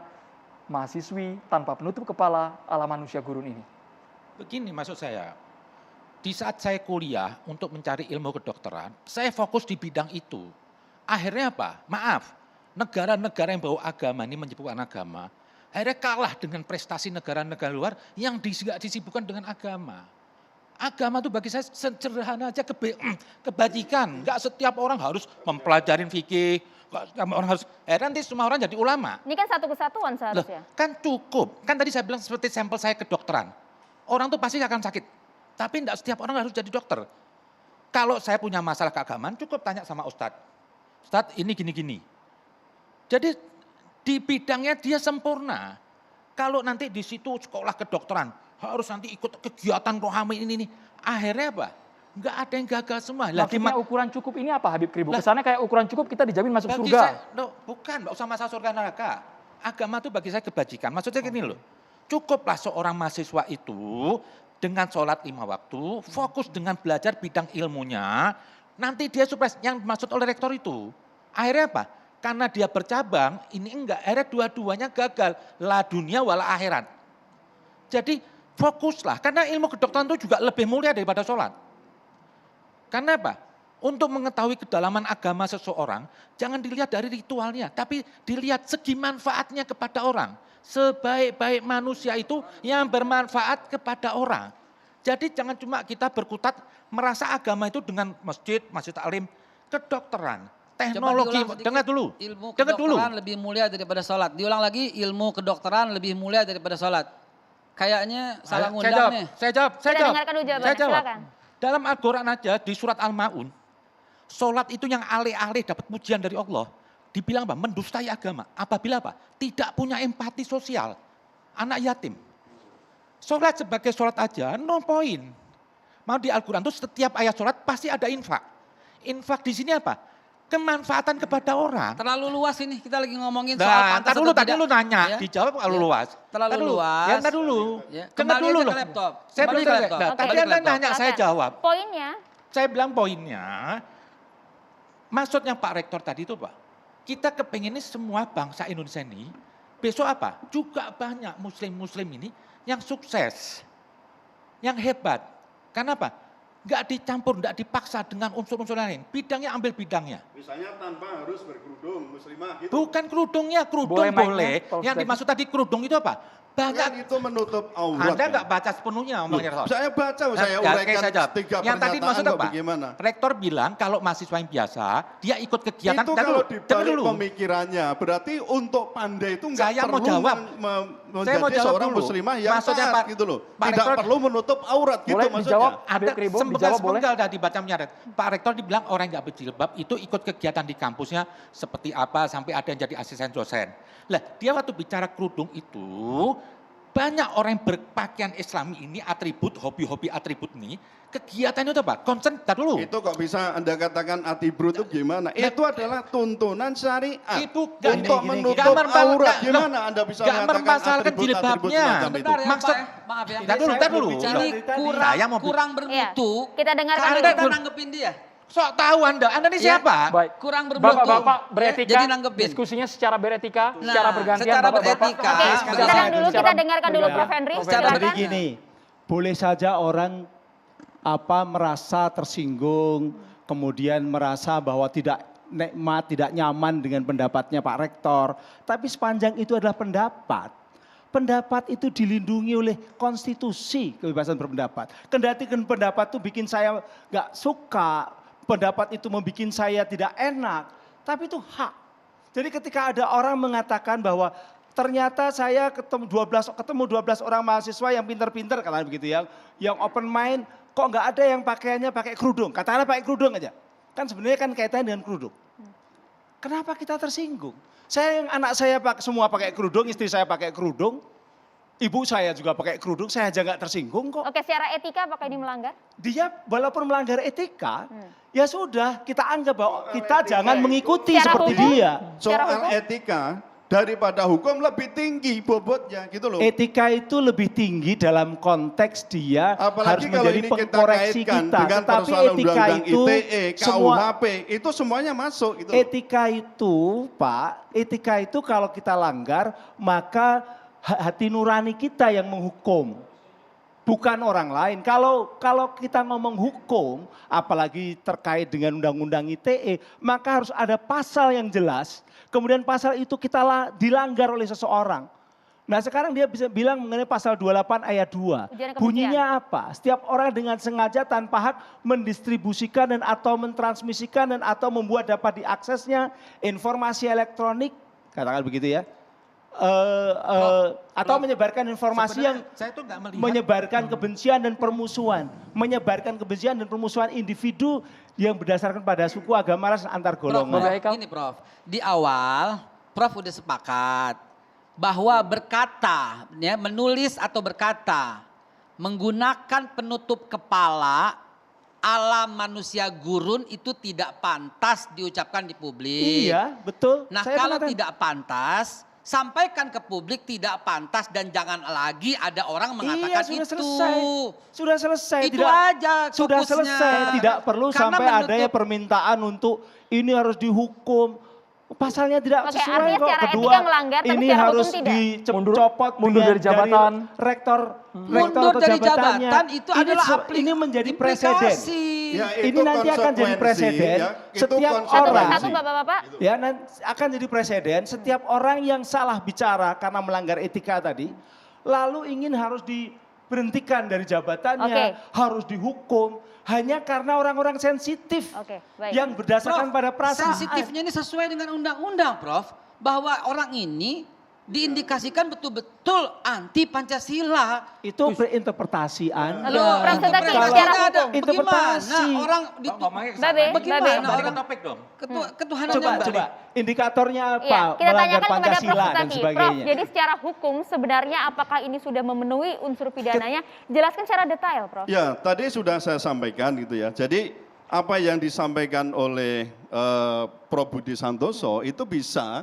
mahasiswi tanpa penutup kepala ala manusia gurun ini. Begini maksud saya, di saat saya kuliah untuk mencari ilmu kedokteran, saya fokus di bidang itu. Akhirnya apa? Maaf, negara-negara yang bawa agama ini menyibukkan agama, akhirnya kalah dengan prestasi negara-negara luar yang disibukkan dengan agama. Agama itu bagi saya sederhana aja kebajikan. Enggak setiap orang harus mempelajarin fikih, orang harus, nanti semua orang jadi ulama. Ini kan satu kesatuan Loh, seharusnya. kan cukup. Kan tadi saya bilang seperti sampel saya kedokteran. Orang tuh pasti akan sakit. Tapi tidak setiap orang harus jadi dokter. Kalau saya punya masalah keagamaan, cukup tanya sama Ustadz. Ustadz ini gini-gini. Jadi di bidangnya dia sempurna. Kalau nanti di situ sekolah kedokteran, harus nanti ikut kegiatan rohani ini. Akhirnya apa? Enggak ada yang gagal semua. Maksudnya ukuran cukup ini apa Habib Ribo? Kesannya kayak ukuran cukup kita dijamin masuk surga. Bukan, enggak usah masalah surga neraka. Agama itu bagi saya kebajikan. Maksudnya gini loh. Cukuplah seorang mahasiswa itu dengan sholat 5 waktu, fokus dengan belajar bidang ilmunya, nanti dia sukses. Yang dimaksud oleh rektor itu. Akhirnya apa? Karena dia bercabang, ini enggak, akhirnya dua-duanya gagal. La dunia wala akhirat. Jadi fokuslah, karena ilmu kedokteran itu juga lebih mulia daripada sholat. Karena apa? Untuk mengetahui kedalaman agama seseorang, jangan dilihat dari ritualnya, tapi dilihat segi manfaatnya kepada orang. Sebaik-baik manusia itu yang bermanfaat kepada orang. Jadi jangan cuma kita berkutat merasa agama itu dengan masjid, masjid taklim, kedokteran, teknologi. Dengar dulu. Ilmu Dengar dulu. kedokteran lebih mulia daripada sholat. Diulang lagi, ilmu kedokteran lebih mulia daripada sholat. Kayaknya salah ngundang nih. Saya jawab. Kita dengarkan dulu jawabannya, silakan. Dalam Al-Quran aja di surat Al-Ma'un, sholat itu yang alih-alih dapat pujian dari Allah. Dibilang apa? Mendustai agama. Apabila apa? Tidak punya empati sosial. Anak yatim. Sholat sebagai sholat aja, no point. Mau di Al-Quran itu setiap ayat sholat pasti ada infak. Infak di sini apa? Kemanfaatan kepada orang. Terlalu luas ini, kita lagi ngomongin soal pantas dulu, atau tadi tidak. lu nanya, Ya? dijawab kalau luas. Terlalu Ntar dulu. luas. Ya, ntar dulu. Ya, Dengar kembali dulu aja loh. ke laptop. Saya Kembali belum ke selesai. laptop. Nah, Kembali tadi ke Anda laptop. nanya, saya Silakan. jawab. Poinnya, Saya bilang poinnya, maksudnya Pak Rektor tadi itu Pak, kita kepengen ini semua bangsa Indonesia ini, besok apa? Juga banyak muslim-muslim ini yang sukses, yang hebat. Karena apa? Enggak dicampur, enggak dipaksa dengan unsur-unsur lain. Bidangnya ambil bidangnya. Misalnya tanpa harus berkerudung, muslimah gitu. Bukan kerudungnya, kerudung Boleh boleh. mic-nya, kalau Yang sudah dimaksud tadi kerudung itu apa? Kan Banyak. itu menutup aurat. Anda kan? enggak baca sepenuhnya omongnya Rektor. Saya baca, saya Ya, uraikan oke, saya jawab. 3 Yang tadi pernyataan maksud kok apa? bagaimana. Rektor bilang kalau mahasiswa yang biasa, dia ikut kegiatan. Itu Ntar kalau dulu, dengar dibalik dulu. pemikirannya, berarti untuk pandai itu enggak Saya mau perlu jawab. Saya mau menjadi jawab seorang dulu. muslimah yang Maksudnya taat Pak- gitu loh. Pak Tidak Rektor- perlu menutup aurat gitu Boleh maksudnya. dijawab? Ada Habib Kribo, dijawab boleh? sepenggal tadi baca menyaret. Pak Rektor dibilang orang yang nggak berjilbab itu ikut kegiatan di kampusnya seperti apa sampai ada yang jadi asisten dosen. Lah dia waktu bicara kerudung itu banyak orang yang berpakaian Islami ini atribut, hobi-hobi atribut ini kegiatan itu apa? Concern, tar dulu. Itu kok bisa Anda katakan atribut itu gimana? Itu adalah tuntunan syariat. Itu untuk menutup aurat. Gimana Anda bisa nggak mengatakan mempermasalahkan atribut-atribut jilbabnya. semacam itu? Sebentar ya Maksud- Pak, maaf ya. Tar dulu, tar dulu. Ini Saya mau kurang ya, bermutu. kita dengarkan Kalau dulu. kita nanggepin dia. sok tahu Anda ini Ya. siapa? Baik. Kurang bermutu. Bapak-bapak Ya, beretika, jadi nanggepin. diskusinya secara beretika, Nah, secara bergantian. secara Bapak-bapak. beretika. Oke, sekarang sekarang dulu secara kita dengarkan dulu bergantian. Prof. Henry. Prof. Jadi Silakan. gini, boleh saja orang merasa tersinggung, kemudian merasa bahwa tidak nikmat, tidak nyaman dengan pendapatnya Pak Rektor. Tapi sepanjang itu adalah pendapat. Pendapat itu dilindungi oleh konstitusi kebebasan berpendapat. Kendati pendapat itu bikin saya nggak suka, pendapat itu membuat saya tidak enak, tapi itu hak. Jadi ketika ada orang mengatakan bahwa ternyata saya ketemu 12 orang mahasiswa yang pinter-pinter, katakan begitu ya, yang open mind, kok nggak ada yang pakaiannya pakai kerudung, katakanlah pakai kerudung aja. Kan sebenarnya kan kaitannya dengan kerudung. Kenapa kita tersinggung? Anak saya semua pakai kerudung, istri saya pakai kerudung, ibu saya juga pakai kerudung, saya aja nggak tersinggung kok. Oke, secara etika apakah ini melanggar? Dia walaupun melanggar etika, ya sudah kita anggap bahwa kita jangan mengikuti Secara seperti hukum? dia. Secara Soal hukum? etika daripada hukum lebih tinggi bobotnya gitu loh. Etika itu lebih tinggi dalam konteks dia harus Apalagi kalau menjadi ini kita pengkoreksi kaitkan kita. dengan Tetapi persoalan etika undang-undang itu ITE, semua KUHP, itu semuanya masuk gitu loh. etika itu, Pak, etika itu kalau kita langgar maka hati nurani kita yang menghukum. Bukan orang lain. Kalau kita ngomong hukum, apalagi terkait dengan undang-undang ITE, maka harus ada pasal yang jelas. Kemudian pasal itu dilanggar oleh seseorang. Nah sekarang dia bisa bilang mengenai pasal 28 ayat 2. Ujaran kebencian. Bunyinya apa? Setiap orang dengan sengaja tanpa hak mendistribusikan dan atau mentransmisikan dan atau membuat dapat diaksesnya informasi elektronik, katakan begitu ya. Atau menyebarkan informasi yang Sebenarnya saya tuh nggak melihat menyebarkan kebencian dan permusuhan. Menyebarkan kebencian dan permusuhan individu yang berdasarkan pada suku, agama, ras, antar golongan. Prof. Haikal. Ini Prof, di awal Prof udah sepakat bahwa berkata, ya, menulis atau berkata, menggunakan penutup kepala ala manusia gurun itu tidak pantas diucapkan di publik. Iya, betul. Nah Saya kalau mengatakan- tidak pantas, sampaikan ke publik tidak pantas dan jangan lagi ada orang mengatakan sudah itu. selesai. Sudah selesai. Itu aja Sudah fokusnya. selesai. Tidak perlu Karena sampai adanya menutup- permintaan untuk ini harus dihukum. Pasalnya tidak Oke, sesuai artinya kok. secara Kedua, etika melanggar, tapi ini secara hukum harus tidak. dicopot Mundur dari jabatan. rektor Mundur atau dari jabatannya. jabatan itu adalah ini menjadi presiden. implikasi. Ya, Ini itu nanti akan jadi konsekuensi, presiden. ya. Itu Setiap Satu orang. persatu Bapak-Bapak. Ya, nanti akan jadi presiden. Setiap orang yang salah bicara karena melanggar etika tadi, lalu ingin harus diberhentikan dari jabatannya, Oke. harus dihukum, hanya karena orang-orang sensitif Oke, baik. yang berdasarkan Prof, pada perasaan. sensitifnya ini sesuai dengan undang-undang, Prof. Bahwa orang ini diindikasikan betul-betul anti Pancasila. Itu berinterpretasi Anda. Loh, Prof, tetapi Kalau secara ada hukum. interpretasi. Bagaimana orang Ngomongnya ke Babe, sana. bagaimana Babe. Kembali orang ke topik dong. ketuhanan Coba, yang coba. Indikatornya apa? Iya, kita Melanggar tanyakan kepada Prof Pancasila dan Sutati. Prof, sebagainya. jadi secara hukum sebenarnya apakah ini sudah memenuhi unsur pidananya? Jelaskan secara detail, Prof. Ya, tadi sudah saya sampaikan gitu ya. Jadi apa yang disampaikan oleh Prof Budi Santoso itu bisa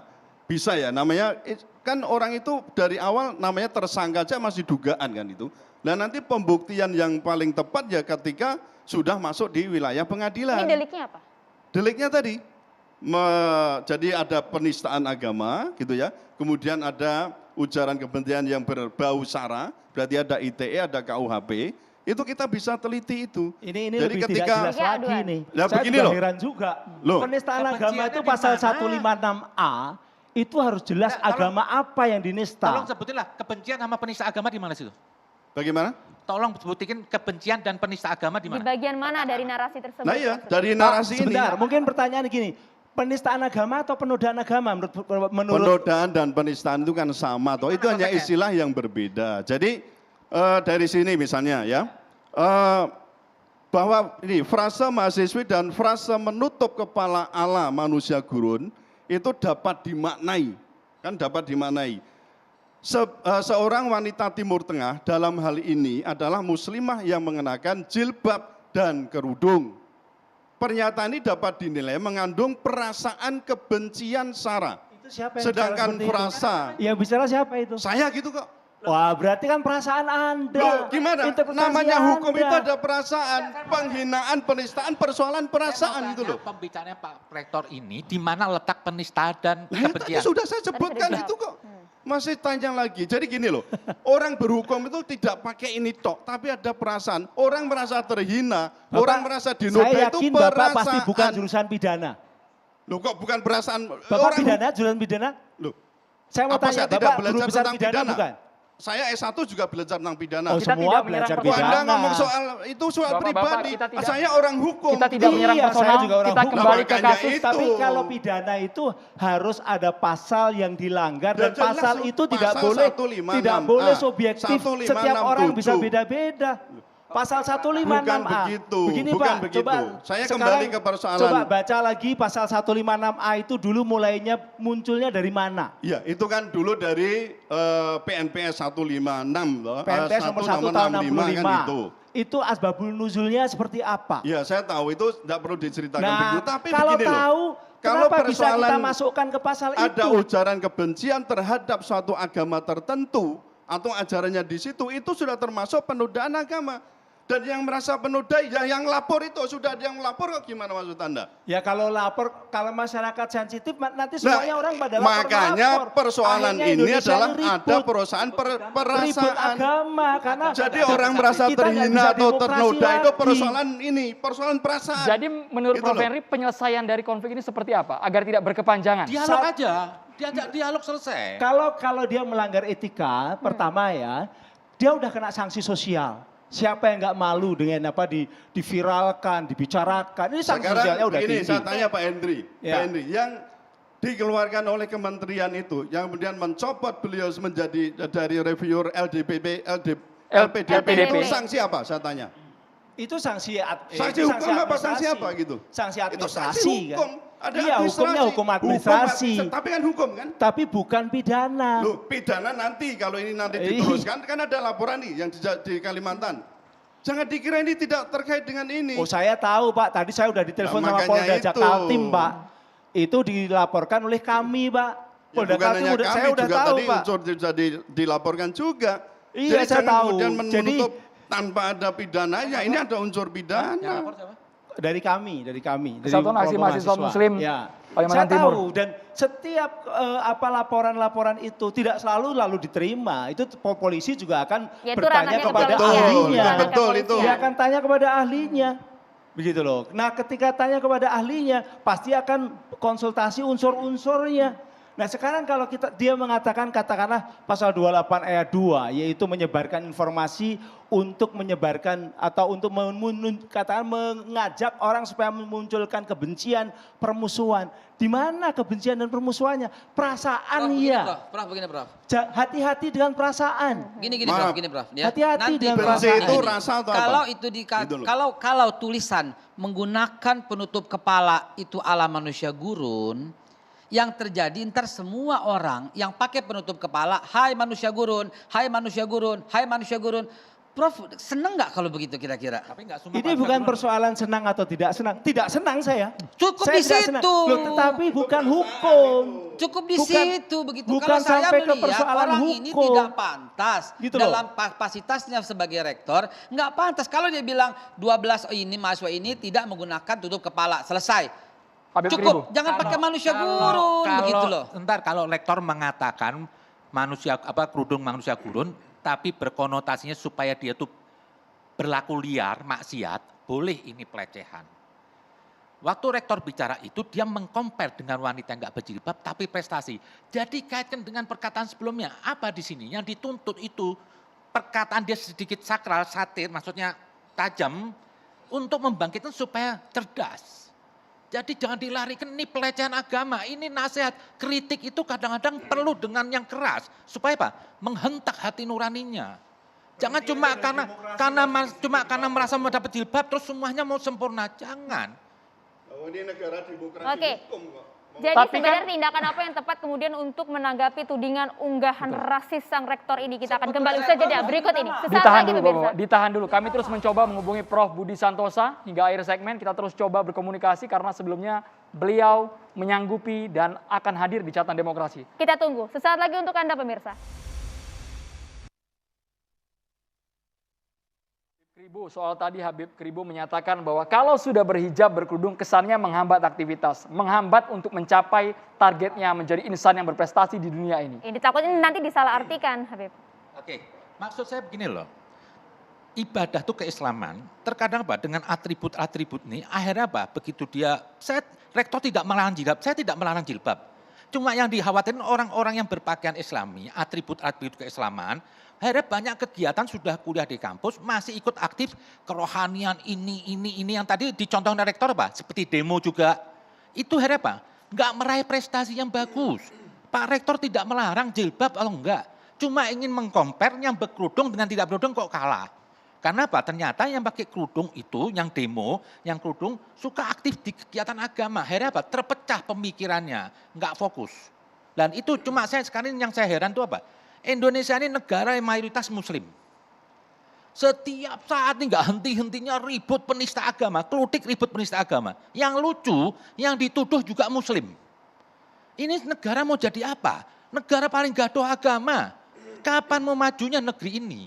ya, namanya kan orang itu dari awal namanya tersangka aja masih dugaan kan itu. Nah nanti pembuktian yang paling tepat ya ketika sudah masuk di wilayah pengadilan. Ini deliknya apa? Deliknya tadi, jadi ada penistaan agama gitu ya, kemudian ada ujaran kebencian yang berbau sara, berarti ada ITE, ada KUHP, itu kita bisa teliti itu. Ini Jadi lebih ketika- tidak jelas Iya, lagi aduan. nih. Lah, Saya begini juga loh. heran juga. Loh. Penistaan agama Kebenciannya itu di pasal mana? 156A itu harus jelas Nah, tolong- agama apa yang dinista. Tolong sebutinlah kebencian sama penista agama di mana situ? Bagaimana? Tolong sebutin kebencian dan penista agama di Di mana? bagian mana dari narasi tersebut? Nah iya, Prof? dari Pak, narasi ini, sebentar, mungkin pertanyaan gini. Penistaan agama atau penodaan agama menurut penodaan dan penistaan itu kan sama, toh itu hanya konteksnya? istilah yang berbeda. Jadi dari sini misalnya ya, bahwa ini frase mahasiswi dan frase menutup kepala Allah manusia gurun itu dapat dimaknai, kan dapat dimaknai. Seorang wanita Timur Tengah dalam hal ini adalah muslimah yang mengenakan jilbab dan kerudung. Pernyataan ini dapat dinilai mengandung perasaan kebencian sara. itu siapa yang Sedangkan bicara seperti frasa, itu? Yang bicara siapa itu? saya gitu kok. Wah, berarti kan perasaan Anda. Loh, gimana? Interpretasi Namanya hukum Anda. itu ada perasaan, penghinaan, penistaan, persoalan perasaan gitu loh. Pembicaraannya Pak Rektor ini di mana letak penista dan Nah, tadi kebencian? sudah saya sebutkan Tadi sudah itu kok. Masih tanya lagi. Jadi gini loh, orang berhukum itu tidak pakai ini tok, tapi ada perasaan. Orang merasa terhina, Bapak, orang merasa dinoda saya itu yakin perasaan. Bapak pasti bukan jurusan pidana. Loh kok bukan perasaan? Bapak pidana, jurusan pidana? Loh, Saya mau apa tanya, saya tidak Bapak belajar guru besar tentang pidana, pidana? bukan? Saya S1 juga belajar tentang pidana. Oh, Kita semua tidak belajar menyerang Wah, Anda pidana. ngomong soal itu soal Bapak-bapak, pribadi. kita tidak- Saya orang hukum. Kita tidak menyerang Iya, personal, saya juga orang kita hukum. kembali ke Makanya kasus. itu. Tapi kalau pidana itu harus ada pasal yang dilanggar dan Ya, jelas, pasal itu tidak pasal boleh 156A. tidak boleh subjektif. 156 Setiap orang bisa 7. beda-beda. Pasal 156A. Bukan begitu, Begini bukan Pak, begitu. coba Saya sekarang kembali ke persoalan. Coba baca lagi pasal 156A itu dulu mulainya munculnya dari mana? Iya, itu kan dulu dari PNPS 156 loh. PNPS nomor 1 tahun 65. kan itu. Itu asbabul nuzulnya seperti apa? Iya, saya tahu itu tidak perlu diceritakan Nah, begitu. Tapi kalau begini loh. tahu, Kalau kenapa bisa kita persoalan masukkan ke pasal ada itu? ujaran kebencian terhadap suatu agama tertentu atau ajarannya di situ, itu sudah termasuk penodaan agama. Dan yang merasa penodai, ya yang lapor itu sudah ada yang lapor kok gimana maksud Anda? Ya kalau lapor, kalau masyarakat sensitif nanti semuanya orang pada lapor. Makanya persoalan Akhirnya ini Indonesia adalah ribut. ada perusahaan Ribut perasaan. agama karena Jadi orang merasa kita nggak bisa terhina atau demokrasi ternoda itu lagi. persoalan ini, persoalan perasaan. Jadi menurut Gitu Prof loh. Henry penyelesaian dari konflik ini seperti apa? Agar tidak berkepanjangan. Dialog aja, diajak dialog selesai. kalau dia melanggar etika, pertama ya, dia udah kena sanksi sosial. Siapa yang nggak malu dengan apa diviralkan, dibicarakan? Ini sanksi sosialnya udah ini tinggi. saya tanya Pak Hendri, Ya. Pak Hendri, yang dikeluarkan oleh kementerian itu, yang kemudian mencopot beliau menjadi dari reviewer LPDP, LPDP. itu sanksi apa? Saya tanya. Itu sanksi Sanksi itu hukum apa sanksi administrasi. apa gitu? Sanksi Itu administrasi sanksi hukum. kan. Ada Iya, hukumnya hukum administrasi. Tapi kan hukum kan? Tapi bukan pidana. Loh, pidana nanti kalau ini nanti Ih. diteruskan kan ada laporan nih yang di Kalimantan. Jangan dikira ini tidak terkait dengan ini. Oh saya tahu Pak, tadi saya udah ditelepon Nah, sama makanya Polda itu. Jakarta Pak. Itu dilaporkan oleh kami Pak. Ya, Polda bukan Kaltim hanya kami, saya udah juga tahu tadi Pak. unsur bisa dilaporkan juga. Iya, Jadi saya jangan tahu. kemudian Jadi menutup tanpa ada pidananya, ini ada unsur Yang pidana. lapor siapa? Dari kami, dari Kesatuan Aksi kelompok Mahasiswa Muslim Ya. Kalimantan Saya Timur. tahu dan setiap laporan-laporan itu tidak selalu lalu diterima. Itu polisi juga akan Ya, itu bertanya ranahnya kepada kepolisian. ahlinya. Ranah Betul, itu. kepolisian. Dia akan tanya kepada ahlinya. Begitu loh. Nah, ketika tanya kepada ahlinya, pasti akan konsultasi unsur-unsurnya. Nah, sekarang kalau dia mengatakan katakanlah pasal 28 ayat 2 yaitu menyebarkan informasi untuk menyebarkan atau untuk katakan mengajak orang supaya memunculkan kebencian, permusuhan. Di mana kebencian dan permusuhannya? Perasaan ya. Prof, begini Prof. Hati-hati dengan perasaan. Gini Maaf. Prof, gini Prof. Ya. Hati-hati Nanti dengan Prof, Benci perasaan. itu gini. rasa atau Kalau apa? itu Gitu loh. kalau tulisan menggunakan penutup kepala itu ala manusia gurun, yang terjadi ntar semua orang yang pakai penutup kepala, hai manusia gurun, hai manusia gurun, hai manusia gurun. Prof, seneng nggak kalau begitu kira-kira? Tapi nggak semua Ini manusia bukan gurun. persoalan senang atau tidak senang. Tidak senang saya. Cukup Saya di tidak situ. senang. Loh, tetapi bukan hukum. Cukup di Bukan- situ begitu. bukan Kalau saya sampai ke melihat persoalan orang ini hukum. tidak pantas Gitu loh. dalam kapasitasnya sebagai rektor, nggak pantas. Kalau dia bilang 12 ini mahasiswa ini tidak menggunakan tutup kepala, selesai. Habib Cukup, Kribo. jangan pakai manusia gurun begitu loh. Ntar kalau rektor mengatakan kerudung manusia gurun, tapi berkonotasinya supaya dia tuh berlaku liar, maksiat, boleh ini pelecehan. Waktu rektor bicara itu dia mengcompare dengan wanita yang nggak berjilbab tapi prestasi. Jadi kaitkan dengan perkataan sebelumnya. Apa di sini yang dituntut itu perkataan dia sedikit sakral, satir, maksudnya tajam untuk membangkitkan supaya cerdas. Jadi jangan dilarikan ini pelecehan agama, ini nasihat, kritik itu kadang-kadang perlu dengan yang keras supaya apa? Menghentak hati nuraninya. Jangan cuma karena merasa mendapat jilbab terus semuanya mau sempurna, jangan. Oh, ini negara demokrasi Oke. hukum kok. Jadi Tapi sebenarnya tindakan apa yang tepat kemudian untuk menanggapi tudingan unggahan rasis sang rektor ini? Kita akan kembali usaha jeda berikut ini. Sesaat Ditahan lagi dulu pemirsa. Bapak, ditahan dulu. Kami terus mencoba menghubungi Prof. Budi Santosa hingga akhir segmen. Kita terus coba berkomunikasi karena sebelumnya beliau menyanggupi dan akan hadir di Catatan Demokrasi. Kita tunggu. Sesaat lagi untuk Anda pemirsa. Kribo, soal tadi Habib Kribo menyatakan bahwa kalau sudah berhijab berkerudung kesannya menghambat aktivitas, menghambat untuk mencapai targetnya menjadi insan yang berprestasi di dunia ini. Ini takutnya nanti disalahartikan, Habib. Oke, maksud saya begini loh. Ibadah tuh keislaman, terkadang apa dengan atribut-atribut ini, akhirnya apa? Begitu rektor tidak melarang jilbab, saya tidak melarang jilbab. Cuma yang dikhawatirkan orang-orang yang berpakaian islami, atribut-atribut keislaman, akhirnya banyak kegiatan sudah kuliah di kampus, masih ikut aktif kerohanian ini yang tadi dicontohkan rektor apa? Seperti demo juga. Itu akhirnya apa? Enggak meraih prestasi yang bagus. Pak Rektor tidak melarang jilbab atau enggak. Cuma ingin mengcompare yang berkerudung dengan tidak berkerudung kok kalah. Karena apa? Ternyata yang pakai kerudung itu, yang demo, yang kerudung suka aktif di kegiatan agama. Akhirnya apa? Terpecah pemikirannya, enggak fokus. Dan itu cuma sekarang yang saya heran itu apa? Indonesia ini negara yang mayoritas muslim. Setiap saat ini enggak henti-hentinya ribut penista agama, kelutik ribut penista agama. Yang lucu, yang dituduh juga muslim. Ini negara mau jadi apa? Negara paling gaduh agama. Kapan mau majunya negeri ini?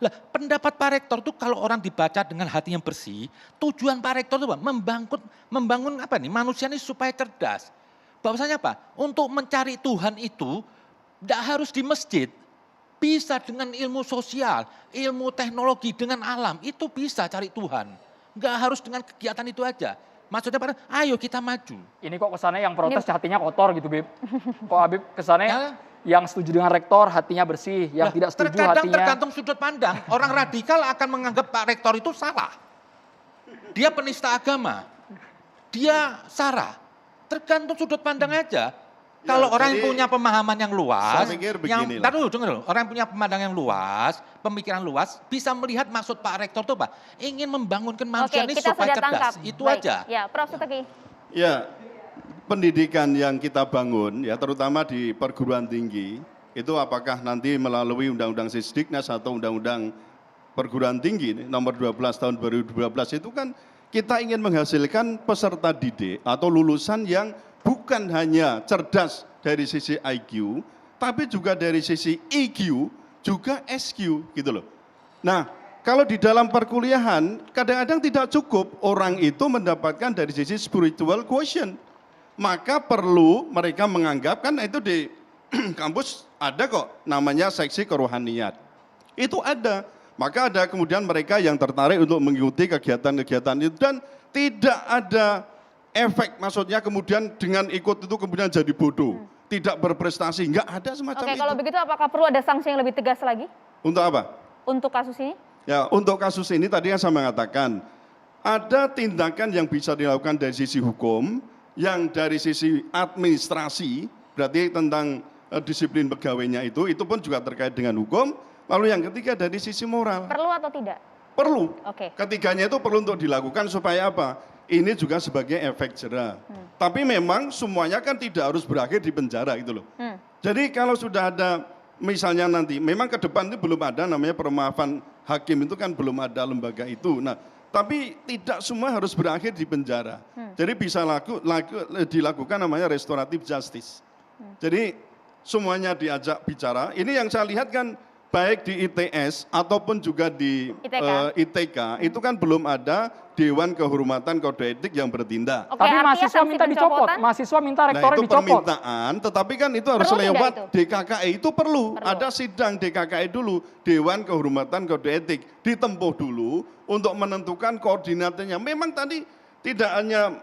Lah, pendapat Pak Rektor itu kalau orang dibaca dengan hati yang bersih, tujuan Pak Rektor itu apa? Membangun apa nih? Manusia ini supaya cerdas. Bahwasanya apa? Untuk mencari Tuhan itu tidak harus di masjid. Bisa dengan ilmu sosial, ilmu teknologi, dengan alam. Itu bisa cari Tuhan. Enggak harus dengan kegiatan itu aja. Maksudnya Pak, ayo kita maju. Ini kok kesannya yang protes hatinya kotor gitu, Bib. Kok Habib kesannya yang setuju dengan rektor hatinya bersih, yang tidak setuju hatinya... Tergantung sudut pandang. Orang radikal akan menganggap Pak Rektor itu salah. Dia penista agama. Dia sara. Tergantung sudut pandang aja. Ya, Kalau orang yang jadi punya pemahaman yang luas, saya pikir beginilah. orang yang punya pemandang yang luas, pemikiran luas, bisa melihat maksud Pak Rektor itu apa? Ingin membangunkan manusia ini kita supaya sudah tangkap. cerdas. Itu Baik. aja. Ya, Prof. Suteki. Ya, pendidikan yang kita bangun ya terutama di perguruan tinggi itu apakah nanti melalui Undang-Undang Sisdiknas atau Undang-Undang Perguruan Tinggi nomor 12 tahun 2012 itu kan kita ingin menghasilkan peserta didik atau lulusan yang bukan hanya cerdas dari sisi IQ, tapi juga dari sisi EQ, juga SQ gitu loh. Nah, kalau di dalam perkuliahan kadang-kadang tidak cukup orang itu mendapatkan dari sisi spiritual quotient. Maka perlu mereka menganggap, kan itu di kampus ada kok namanya seksi kerohanian. Itu ada. Maka ada kemudian mereka yang tertarik untuk mengikuti kegiatan-kegiatan itu dan tidak ada efek, maksudnya kemudian dengan ikut itu kemudian jadi bodoh, tidak berprestasi, enggak ada semacam Oke, itu. kalau begitu apakah perlu ada sanksi yang lebih tegas lagi Untuk apa? untuk kasus ini? Ya, untuk kasus ini tadi yang saya mengatakan, ada tindakan yang bisa dilakukan dari sisi hukum, yang dari sisi administrasi, berarti tentang disiplin pegawainya itu pun juga terkait dengan hukum. Lalu yang ketiga dari sisi moral. Perlu atau tidak? Perlu. Oke. Ketiganya itu perlu untuk dilakukan supaya apa? Ini juga sebagai efek jera. Tapi memang semuanya kan tidak harus berakhir di penjara gitu loh. Jadi kalau sudah ada misalnya nanti, memang ke depan itu belum ada namanya permaafan hakim, itu kan belum ada lembaga itu. Nah, tapi tidak semua harus berakhir di penjara. Jadi bisa dilakukan namanya restoratif justice. Jadi semuanya diajak bicara. Ini yang saya lihat kan baik di ITS ataupun juga di ITK itu kan belum ada Dewan Kehormatan Kode Etik yang bertindak. Oke, Tapi artinya mahasiswa sanksi minta dicopot, pencopotan? mahasiswa minta Nah rektornya itu dicopot. permintaan, tetapi kan itu harus Perlu tidak lewat itu? DKKE, itu perlu. Ada sidang DKKE dulu, Dewan Kehormatan Kode Etik, ditempuh dulu untuk menentukan koordinatnya. Memang tadi tidak hanya,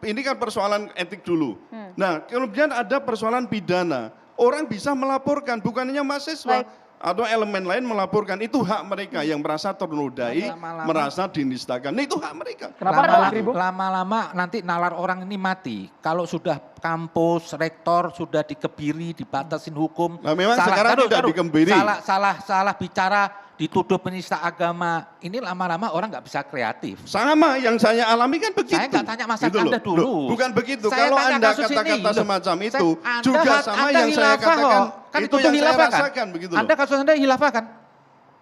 ini kan persoalan etik dulu. Nah kemudian ada persoalan pidana, orang bisa melaporkan, bukan hanya mahasiswa. Atau elemen lain melaporkan, itu hak mereka yang merasa ternodai, merasa dinistakan. Nah, itu hak mereka. Kenapa Pak Kribo? Lama-lama nanti nalar orang ini mati. Kalau sudah kampus, rektor sudah dikebiri, dibatasin hukum. Nah, memang sekarang tidak dikebiri. Salah bicara, dituduh penista agama. Ini lama-lama orang nggak bisa kreatif. Sama yang saya alami kan begitu. Saya nggak tanya Mas Gitu Anda loh. dulu. Loh, bukan begitu. Saya Kalau tanya Anda kasus ini. kata-kata Loh, semacam saya- itu, Anda juga sama Anda yang saya hilafah katakan. kok. Kan Itu itu yang saya hilafah kan? rasakan begitu loh. Anda kasus Anda hilafah kan?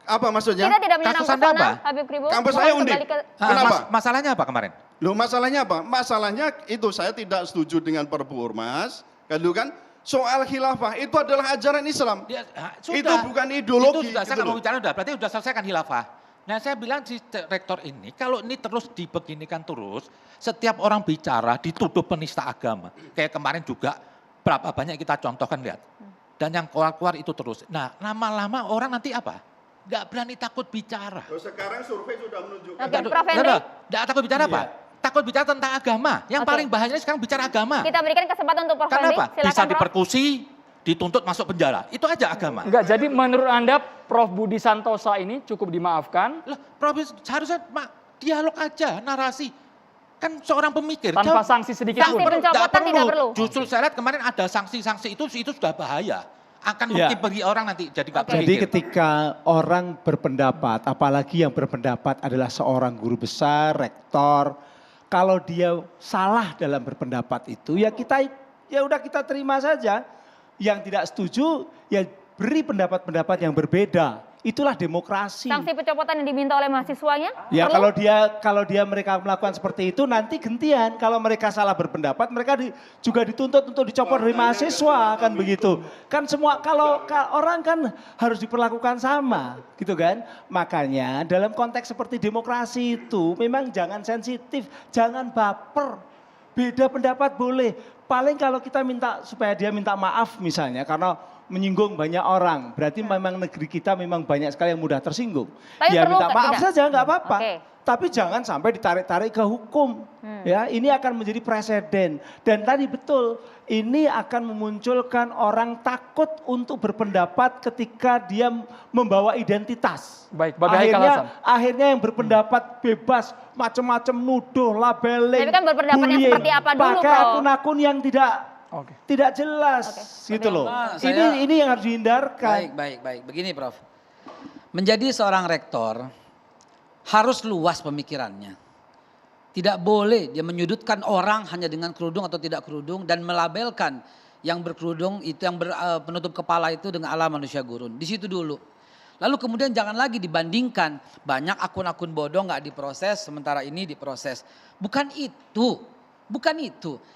Apa maksudnya? Kita tidak menyandang Kasus Anda pesona, apa? Habib Kribo. Kampus Mohon saya Undip. kembali ke- Kenapa? Masalahnya apa kemarin? Loh masalahnya apa? Masalahnya itu saya tidak setuju dengan Perpu Ormas, kan? Soal khilafah itu adalah ajaran Islam. Itu bukan ideologi. Itu sudah, saya gitu nggak mau loh. bicara udah, berarti sudah selesaikan khilafah. Nah saya bilang si rektor ini, kalau ini terus dibeginikan terus, setiap orang bicara dituduh penista agama. Kayak kemarin juga, berapa banyak kita contohkan lihat. Dan yang keluar-keluar itu terus. Nah lama-lama orang nanti apa? Nggak berani takut bicara. Loh, sekarang survei sudah menunjukkan. Oke, Prof. Henry. Nggak takut bicara apa? Takut bicara tentang agama. Yang Oke. paling bahayanya sekarang bicara agama. Kita berikan kesempatan untuk Prof. Henry. Kenapa? Silakan, Bisa Prof. diperkusi, dituntut masuk penjara. Itu aja agama. Enggak, jadi menurut Anda Prof. Budi Santosa ini cukup dimaafkan Lah, Prof. Seharusnya dialog aja, narasi. Kan seorang pemikir. tanpa sanksi sedikit Sanksi pun. pencopotan tidak perlu. Justru saya lihat kemarin ada sanksi-sanksi itu sudah bahaya. Akan Ya. mungkin bagi orang nanti jadi nggak Oke. Jadi berpikir. ketika orang berpendapat, apalagi yang berpendapat adalah seorang guru besar, rektor, kalau dia salah dalam berpendapat itu, ya udah kita terima saja. Yang tidak setuju, ya beri pendapat-pendapat yang berbeda. Itulah demokrasi. Sanksi pencopotan yang diminta oleh mahasiswanya? Ya perlu? kalau dia mereka melakukan seperti itu nanti gantian. Kalau mereka salah berpendapat mereka juga dituntut untuk dicopot dari mahasiswa kan begitu. Kan semua kalau orang kan harus diperlakukan sama gitu kan. Makanya dalam konteks seperti demokrasi itu memang jangan sensitif, jangan baper. Beda pendapat boleh. Paling kalau kita minta supaya dia minta maaf misalnya karena menyinggung banyak orang. Berarti memang negeri kita memang banyak sekali yang mudah tersinggung. Tapi Ya perlu minta maaf tidak? saja nggak apa-apa. Oke. Tapi jangan sampai ditarik-tarik ke hukum. Ya, ini akan menjadi presiden. Dan tadi betul, ini akan memunculkan orang takut untuk berpendapat ketika dia membawa identitas. Baik, Bapak Haikal Hasan. Akhirnya yang berpendapat bebas, macam-macam nuduh, labeling, Tapi kan berpendapat yang bullying, seperti apa dulu, pakai Prof? akun-akun yang Oke. tidak jelas, gitu loh. Ini yang harus dihindarkan. Baik. Begini Prof. Menjadi seorang rektor harus luas pemikirannya. Tidak boleh dia menyudutkan orang hanya dengan kerudung atau tidak kerudung dan melabelkan yang berkerudung itu yang penutup kepala itu dengan ala manusia gurun. Di situ dulu. Lalu kemudian jangan lagi dibandingkan banyak akun-akun bodoh nggak diproses sementara ini diproses. Bukan itu.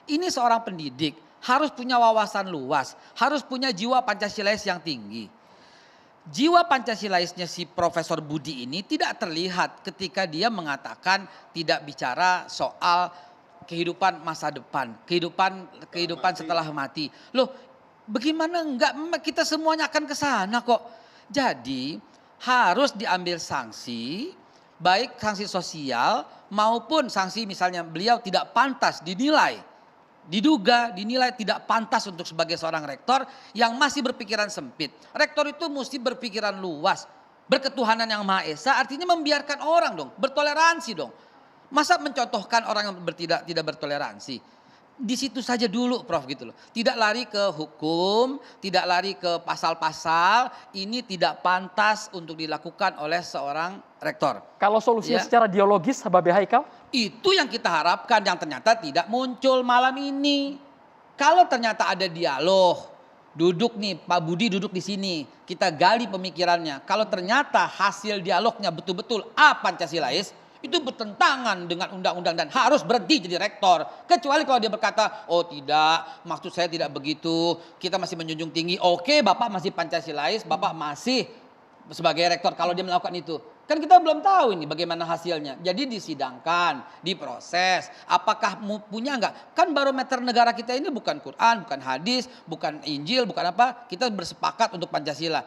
Ini seorang pendidik harus punya wawasan luas, harus punya jiwa Pancasilais yang tinggi. Jiwa Pancasilaisnya si Profesor Budi ini tidak terlihat ketika dia mengatakan tidak bicara soal kehidupan masa depan, kehidupan setelah mati. Loh, bagaimana enggak, kita semuanya akan ke sana kok. Jadi harus diambil sanksi, baik sanksi sosial maupun sanksi misalnya beliau tidak pantas dinilai tidak pantas untuk sebagai seorang rektor yang masih berpikiran sempit. Rektor itu mesti berpikiran luas, berketuhanan yang Maha Esa, artinya membiarkan orang dong, bertoleransi dong. Masa mencontohkan orang yang tidak bertoleransi? Di situ saja dulu Prof gitu loh. Tidak lari ke hukum, tidak lari ke pasal-pasal, ini tidak pantas untuk dilakukan oleh seorang rektor. Kalau solusinya Ya. secara dialogis, Babe Haikal? Itu yang kita harapkan yang ternyata tidak muncul malam ini. Kalau ternyata ada dialog, duduk nih Pak Budi duduk di sini, kita gali pemikirannya. Kalau ternyata hasil dialognya betul-betul Pancasilais, itu bertentangan dengan undang-undang dan harus berhenti jadi rektor. Kecuali kalau dia berkata, oh tidak, maksud saya tidak begitu, kita masih menjunjung tinggi. Oke, Bapak masih Pancasilais, Bapak masih sebagai rektor kalau dia melakukan itu. Kan kita belum tahu ini bagaimana hasilnya. Jadi disidangkan, diproses. Apakah punya enggak? Kan barometer negara kita ini bukan Quran, bukan hadis, bukan Injil, bukan apa. Kita bersepakat untuk Pancasila.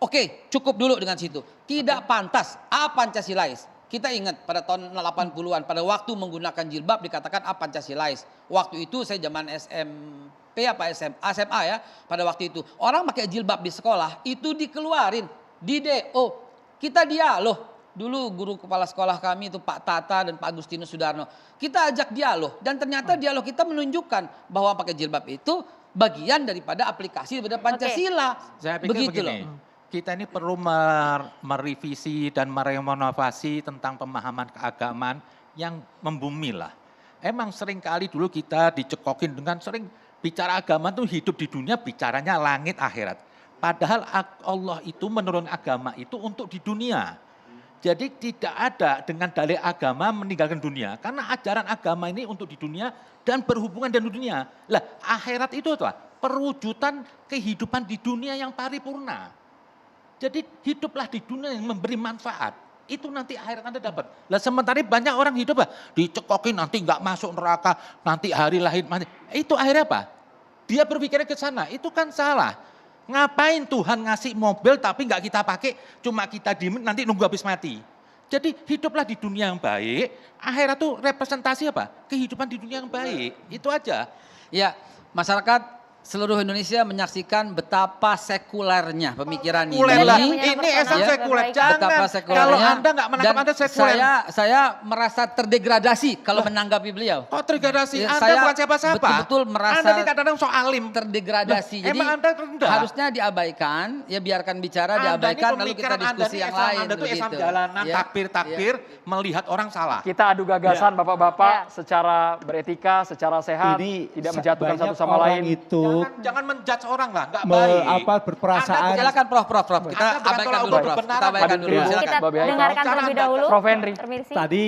Oke, cukup dulu dengan situ. Tidak pantas Pancasilais. Kita ingat pada tahun 80-an, pada waktu menggunakan jilbab dikatakan Pancasilais. Waktu itu saya zaman SMP apa SMA ya, pada waktu itu. Orang pakai jilbab di sekolah, itu dikeluarin, di DO. Kita dialog, dulu guru kepala sekolah kami itu Pak Tata dan Pak Agustinus Sudarno. Kita ajak dialog dan ternyata dialog kita menunjukkan bahwa pakai jilbab itu bagian daripada aplikasi daripada Pancasila. Saya pikir Begitu begini, loh. kita ini perlu merevisi dan merenovasi tentang pemahaman keagamaan yang membumi lah. Emang sering kali dulu kita dicekokin dengan sering bicara agama tuh hidup di dunia bicaranya langit akhirat. Padahal Allah itu menurun agama itu untuk di dunia. Jadi tidak ada dengan dalih agama meninggalkan dunia. Karena ajaran agama ini untuk di dunia dan berhubungan dengan dunia. Lah akhirat itu apa? Perwujudan kehidupan di dunia yang paripurna. Jadi hiduplah di dunia yang memberi manfaat. Itu nanti akhirat Anda dapat. Lah sementara banyak orang hidup lah dicekokin nanti nggak masuk neraka, nanti hari lahir mati. Itu akhirnya apa? Dia berpikirnya ke sana. Itu kan salah. Ngapain Tuhan ngasih mobil tapi nggak kita pakai, cuma kita diem nanti nunggu habis mati. Jadi hiduplah di dunia yang baik, akhirat tuh representasi apa? Kehidupan di dunia yang baik, itu aja. Ya, masyarakat seluruh Indonesia menyaksikan betapa sekulernya pemikiran Sekuler lah. ini. Ini esan Ya, sekuler. Betapa Jangan, sekulernya. kalau Anda nggak menangkap Dan Anda sekuler. saya merasa terdegradasi kalau menanggapi beliau. Kok terdegradasi? Ya, Anda saya bukan siapa-siapa. betul-betul merasa Anda ini kadang-kadang sok alim. terdegradasi. Loh, Jadi emang Anda rendah? harusnya diabaikan, ya biarkan bicara, Anda diabaikan ini lalu kita pemikiran diskusi Anda yang ini lain. Anda tuh esam begitu. jalanan, Ya, takbir, melihat orang salah. Kita adu gagasan Bapak-Bapak secara beretika, secara sehat, tidak menjatuhkan satu banyak sama orang lain. itu Jangan menjudge orang lah, nggak baik. berperasaan. Silakan Prof. Kita Anda bukan abaikan tolak dulu ukur Prof. kebenaran. Kita abaikan Habib dulu. Kribo. Silakan. Kita Babe Haikal. dengarkan Cara terlebih Anda- dahulu. Prof. Henry. Permisi. Tadi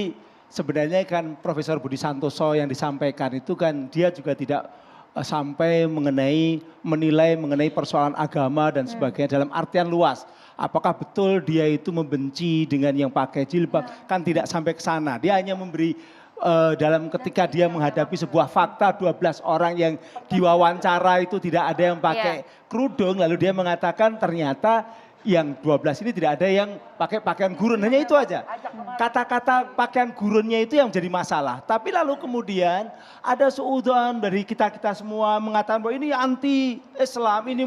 sebenarnya kan Profesor Budi Santoso yang disampaikan itu kan dia juga tidak sampai menilai mengenai persoalan agama dan sebagainya dalam artian luas. Apakah betul dia itu membenci dengan yang pakai jilbab? Kan tidak sampai ke sana. Dia hanya memberi dalam ketika dia menghadapi sebuah fakta 12 orang yang diwawancara itu tidak ada yang pakai kerudung, lalu dia mengatakan ternyata yang 12 ini tidak ada yang pakai pakaian gurun, hanya itu aja. Kata-kata pakaian gurunnya itu yang menjadi masalah. Tapi lalu kemudian ada suudzon dari kita-kita semua mengatakan bahwa ini anti-Islam, ini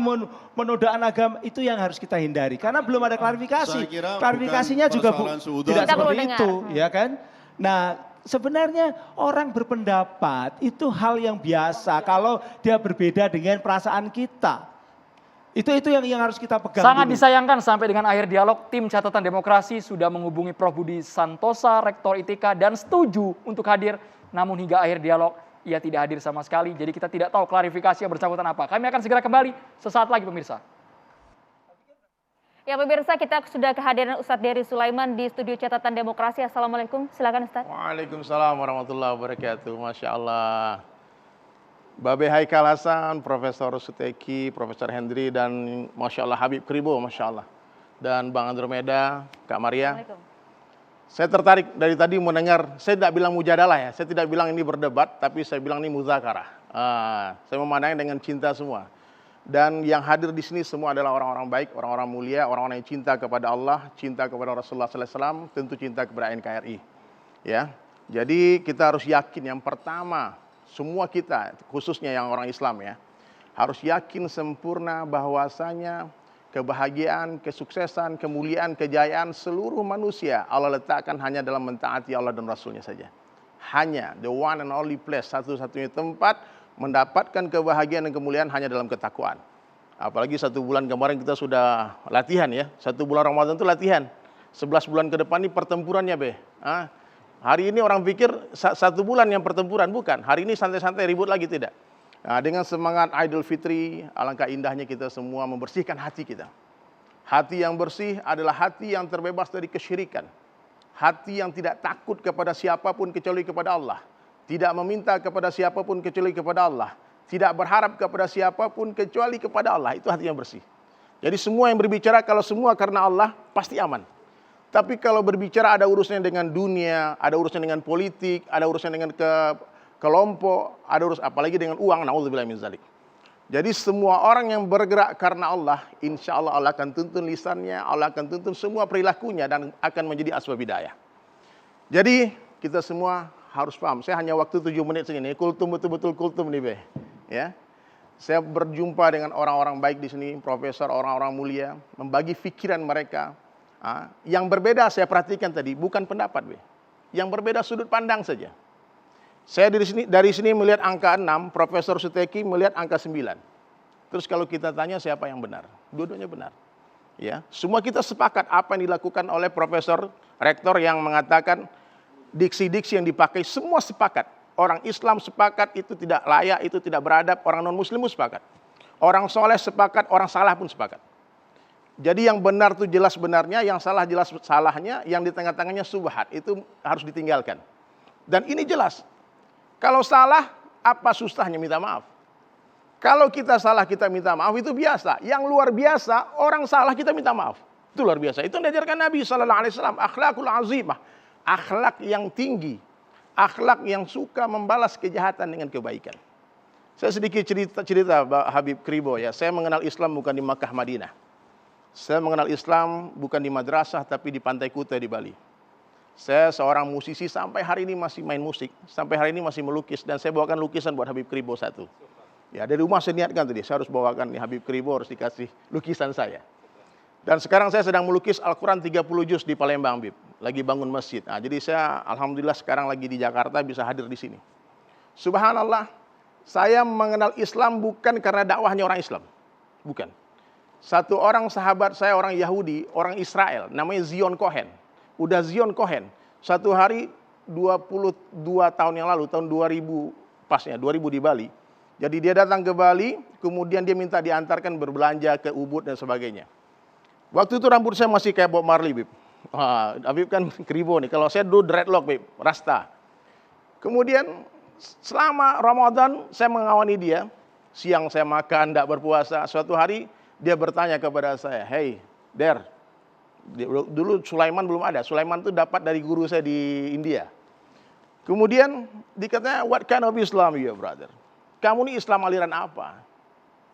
menodaan agama, itu yang harus kita hindari. Karena belum ada klarifikasi. Saya kira Klarifikasinya bukan juga persoalan suudzon. tidak Kita perlu seperti dengar. itu, ya kan? Nah, sebenarnya orang berpendapat itu hal yang biasa kalau dia berbeda dengan perasaan kita. Itu yang harus kita pegang. Sangat dulu. disayangkan sampai dengan akhir dialog, tim catatan demokrasi sudah menghubungi Prof. Budi Santosa, Rektor ITK, dan setuju untuk hadir. Namun hingga akhir dialog, ia tidak hadir sama sekali. Jadi kita tidak tahu klarifikasi yang bersangkutan apa. Kami akan segera kembali sesaat lagi pemirsa. Ya pemirsa, kita sudah kehadiran Ustadz Dery Sulaiman di studio catatan demokrasi. Assalamualaikum, silakan Ustadz. Waalaikumsalam warahmatullahi wabarakatuh. Masya Allah. Babe Haikal Hasan, Profesor Suteki, Profesor Hendri, dan Masya Allah Habib Kribo, Masya Allah. Dan Bang Andromeda, Kak Maria. Assalamualaikum. Saya tertarik dari tadi mendengar, saya tidak bilang mujadalah ya, saya tidak bilang ini berdebat, tapi saya bilang ini muzakarah. Saya memandangnya dengan cinta semua. Dan yang hadir di sini semua adalah orang-orang baik, orang-orang mulia, orang-orang yang cinta kepada Allah, cinta kepada Rasulullah SAW, tentu cinta kepada NKRI. Ya, jadi kita harus yakin yang pertama, semua kita, khususnya yang orang Islam ya, harus yakin sempurna bahwasanya kebahagiaan, kesuksesan, kemuliaan, kejayaan seluruh manusia Allah letakkan hanya dalam mentaati Allah dan Rasulnya saja. Hanya the one and only place, satu-satunya tempat mendapatkan kebahagiaan dan kemuliaan hanya dalam ketakwaan. Apalagi 1 bulan kemarin kita sudah latihan ya. 1 bulan Ramadan itu latihan. 11 bulan ke depan ini pertempurannya be. Hari ini orang pikir 1 bulan yang pertempuran, bukan. Hari ini santai-santai ribut lagi, tidak. Nah, dengan semangat Idul Fitri, alangkah indahnya kita semua membersihkan hati kita. Hati yang bersih adalah hati yang terbebas dari kesyirikan. Hati yang tidak takut kepada siapapun kecuali kepada Allah. Tidak meminta kepada siapapun kecuali kepada Allah. Tidak berharap kepada siapapun kecuali kepada Allah. Itu hati yang bersih. Jadi semua yang berbicara kalau semua karena Allah, pasti aman. Tapi kalau berbicara ada urusannya dengan dunia, ada urusannya dengan politik, ada urusannya dengan kelompok, ada apalagi dengan uang, naudzubillah min zalik. Jadi semua orang yang bergerak karena Allah, insya Allah Allah akan tuntun lisannya, Allah akan tuntun semua perilakunya dan akan menjadi asbab hidayah. Jadi kita semua harus paham. Saya hanya waktu 7 menit segini. Kultum betul-betul kultum nih be. Ya, saya berjumpa dengan orang-orang baik di sini, profesor, orang-orang mulia, membagi pikiran mereka. Yang berbeda saya perhatikan tadi bukan pendapat be. Yang berbeda sudut pandang saja. Saya dari sini melihat angka 6, Profesor Suteki melihat angka 9. Terus kalau kita tanya siapa yang benar? Dua-duanya benar. Ya, semua kita sepakat apa yang dilakukan oleh Profesor Rektor yang mengatakan diksi-diksi yang dipakai semua sepakat. Orang Islam sepakat itu tidak layak, itu tidak beradab. Orang non-Muslim pun sepakat. Orang soleh sepakat, orang salah pun sepakat. Jadi yang benar itu jelas benarnya, yang salah jelas salahnya, yang di tengah-tengahnya subhat. Itu harus ditinggalkan. Dan ini jelas. Kalau salah, apa susahnya minta maaf? Kalau kita salah, kita minta maaf, itu biasa. Yang luar biasa, orang salah kita minta maaf. Itu luar biasa. Itu yang diajarkan Nabi SAW. Akhlakul azimah. Akhlak yang tinggi. Akhlak yang suka membalas kejahatan dengan kebaikan. Saya sedikit cerita Habib Kribo ya. Saya mengenal Islam bukan di Makkah Madinah. Saya mengenal Islam bukan di madrasah, tapi di Pantai Kuta di Bali. Saya seorang musisi sampai hari ini masih main musik, sampai hari ini masih melukis, dan saya bawakan lukisan buat Habib Kribo 1. Ya, dari rumah saya niatkan tadi, saya harus bawakan nih Habib Kribo, harus dikasih lukisan saya. Dan sekarang saya sedang melukis Al-Quran 30 juz di Palembang, Habib. Lagi bangun masjid. Nah, jadi saya alhamdulillah sekarang lagi di Jakarta bisa hadir di sini. Subhanallah, saya mengenal Islam bukan karena dakwahnya orang Islam. Bukan. Satu orang sahabat saya, orang Yahudi, orang Israel, namanya Zion Cohen. Udah Zion Cohen, satu hari 22 tahun yang lalu, tahun 2000 pasnya, 2000 di Bali. Jadi dia datang ke Bali, kemudian dia minta diantarkan berbelanja ke Ubud dan sebagainya. Waktu itu rambut saya masih kayak Bob Marley, Bib. Habib kan kribo nih, kalau saya dulu dreadlock, Bib, rasta. Kemudian selama Ramadan saya mengawani dia, siang saya makan, tidak berpuasa. Suatu hari dia bertanya kepada saya, "Hey, Der," dulu Sulaiman belum ada. Sulaiman itu dapat dari guru saya di India. Kemudian dikatanya, "What kind of Islam you, brother?" Kamu ini Islam aliran apa?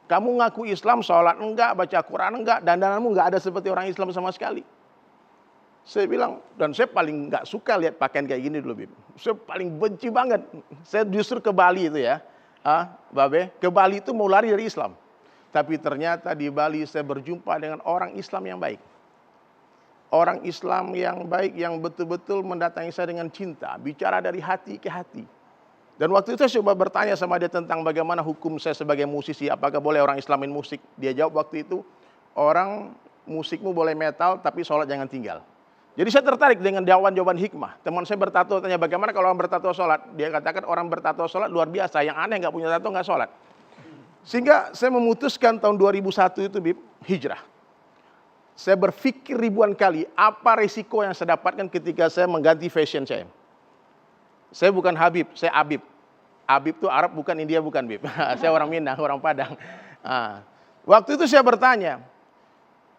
Kamu ngaku Islam, sholat enggak, baca Quran enggak, dandananmu enggak ada seperti orang Islam sama sekali. Saya bilang, dan saya paling enggak suka lihat pakaian kayak gini dulu, Bib. Saya paling benci banget. Saya justru ke Bali itu ya, Babe, ke Bali itu mau lari dari Islam. Tapi ternyata di Bali saya berjumpa dengan orang Islam yang baik. Orang Islam yang baik, yang betul-betul mendatangi saya dengan cinta. Bicara dari hati ke hati. Dan waktu itu saya coba bertanya sama dia tentang bagaimana hukum saya sebagai musisi. Apakah boleh orang Islam main musik? Dia jawab waktu itu, orang musikmu boleh metal, tapi sholat jangan tinggal. Jadi saya tertarik dengan jawaban hikmah. Teman saya bertato, tanya bagaimana kalau orang bertato sholat? Dia katakan orang bertato sholat luar biasa. Yang aneh nggak punya tato nggak sholat. Sehingga saya memutuskan tahun 2001 itu, Bib, hijrah. Saya berpikir ribuan kali, apa resiko yang saya dapatkan ketika saya mengganti fashion saya. Saya bukan Habib, saya Abib. Habib itu Arab bukan India, bukan Bib. Saya orang Minang, orang Padang. Waktu itu saya bertanya,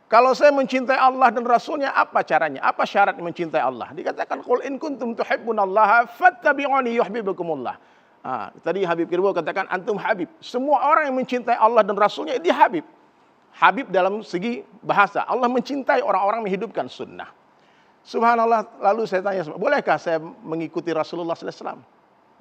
kalau saya mencintai Allah dan Rasulnya, apa caranya? Apa syarat mencintai Allah? Dikatakan, Qul in kuntum tuhibbunallaha fattabi'uni yuhibbukumullah. Tadi Habib Kirbo katakan, antum Habib. Semua orang yang mencintai Allah dan Rasulnya, dia Habib. Habib dalam segi bahasa. Allah mencintai orang-orang menghidupkan sunnah. Subhanallah, lalu saya tanya, bolehkah saya mengikuti Rasulullah SAW?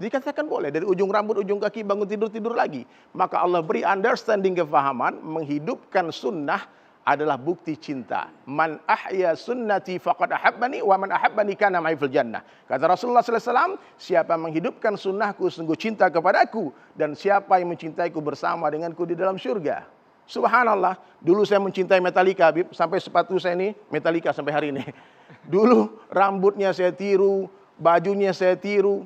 Dikatakan boleh, dari ujung rambut, ujung kaki, bangun tidur, tidur lagi. Maka Allah beri understanding, kefahaman, menghidupkan sunnah adalah bukti cinta. Man ahya sunnati faqad ahabbani wa man ahabbani kana ma'i fil jannah. Kata Rasulullah SAW, siapa menghidupkan sunnahku sungguh cinta kepadaku, dan siapa yang mencintaiku bersama denganku di dalam surga. Subhanallah, dulu saya mencintai Metallica, Habib, sampai sepatu saya ini Metallica sampai hari ini. Dulu rambutnya saya tiru, bajunya saya tiru.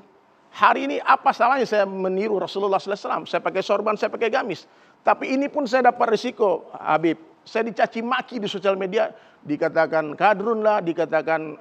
Hari ini apa salahnya saya meniru Rasulullah SAW? Saya pakai sorban, saya pakai gamis. Tapi ini pun saya dapat risiko, Habib. Saya dicaci maki di sosial media, dikatakan kadrun lah, dikatakan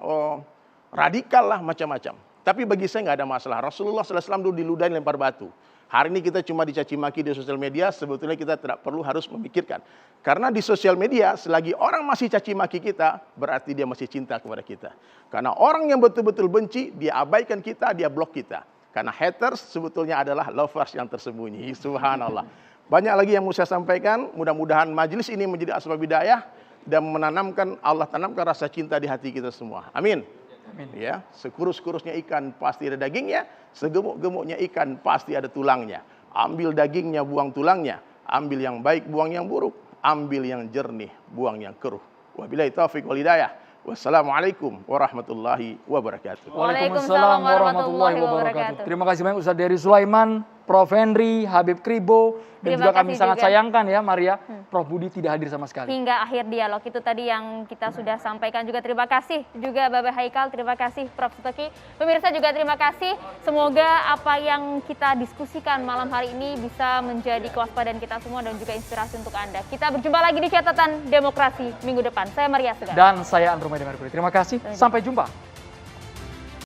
radikal lah, macam-macam. Tapi bagi saya nggak ada masalah. Rasulullah SAW dulu diludahin lempar batu. Hari ini kita cuma dicaci maki di sosial media, sebetulnya kita tidak perlu harus memikirkan. Karena di sosial media, selagi orang masih caci maki kita, berarti dia masih cinta kepada kita. Karena orang yang betul-betul benci, dia abaikan kita, dia blok kita. Karena haters sebetulnya adalah lovers yang tersembunyi. Subhanallah. Banyak lagi yang mau saya sampaikan, mudah-mudahan majelis ini menjadi asbab hidayah dan menanamkan, Allah tanamkan rasa cinta di hati kita semua. Amin. Amin. Ya, sekurus-kurusnya ikan pasti ada dagingnya, segemuk-gemuknya ikan pasti ada tulangnya. Ambil dagingnya, buang tulangnya. Ambil yang baik, buang yang buruk. Ambil yang jernih, buang yang keruh. Wabillahi taufiq wal hidayah. Wassalamualaikum warahmatullahi wabarakatuh. Waalaikumsalam warahmatullahi wabarakatuh. Terima kasih banyak Ustaz Dery Sulaiman, Prof. Henry, Habib Kribo, dan juga kami sangat sayangkan ya Maria, Prof. Budi tidak hadir sama sekali. Hingga akhir dialog itu tadi yang kita sudah sampaikan juga. Terima kasih juga Bapak Haikal, terima kasih Prof. Subeki. Pemirsa juga terima kasih. Semoga apa yang kita diskusikan malam hari ini bisa menjadi kewaspadaan kita semua dan juga inspirasi untuk Anda. Kita berjumpa lagi di Catatan Demokrasi minggu depan. Saya Maria Segar. Dan saya Andro Medemar. Terima kasih, sampai jumpa.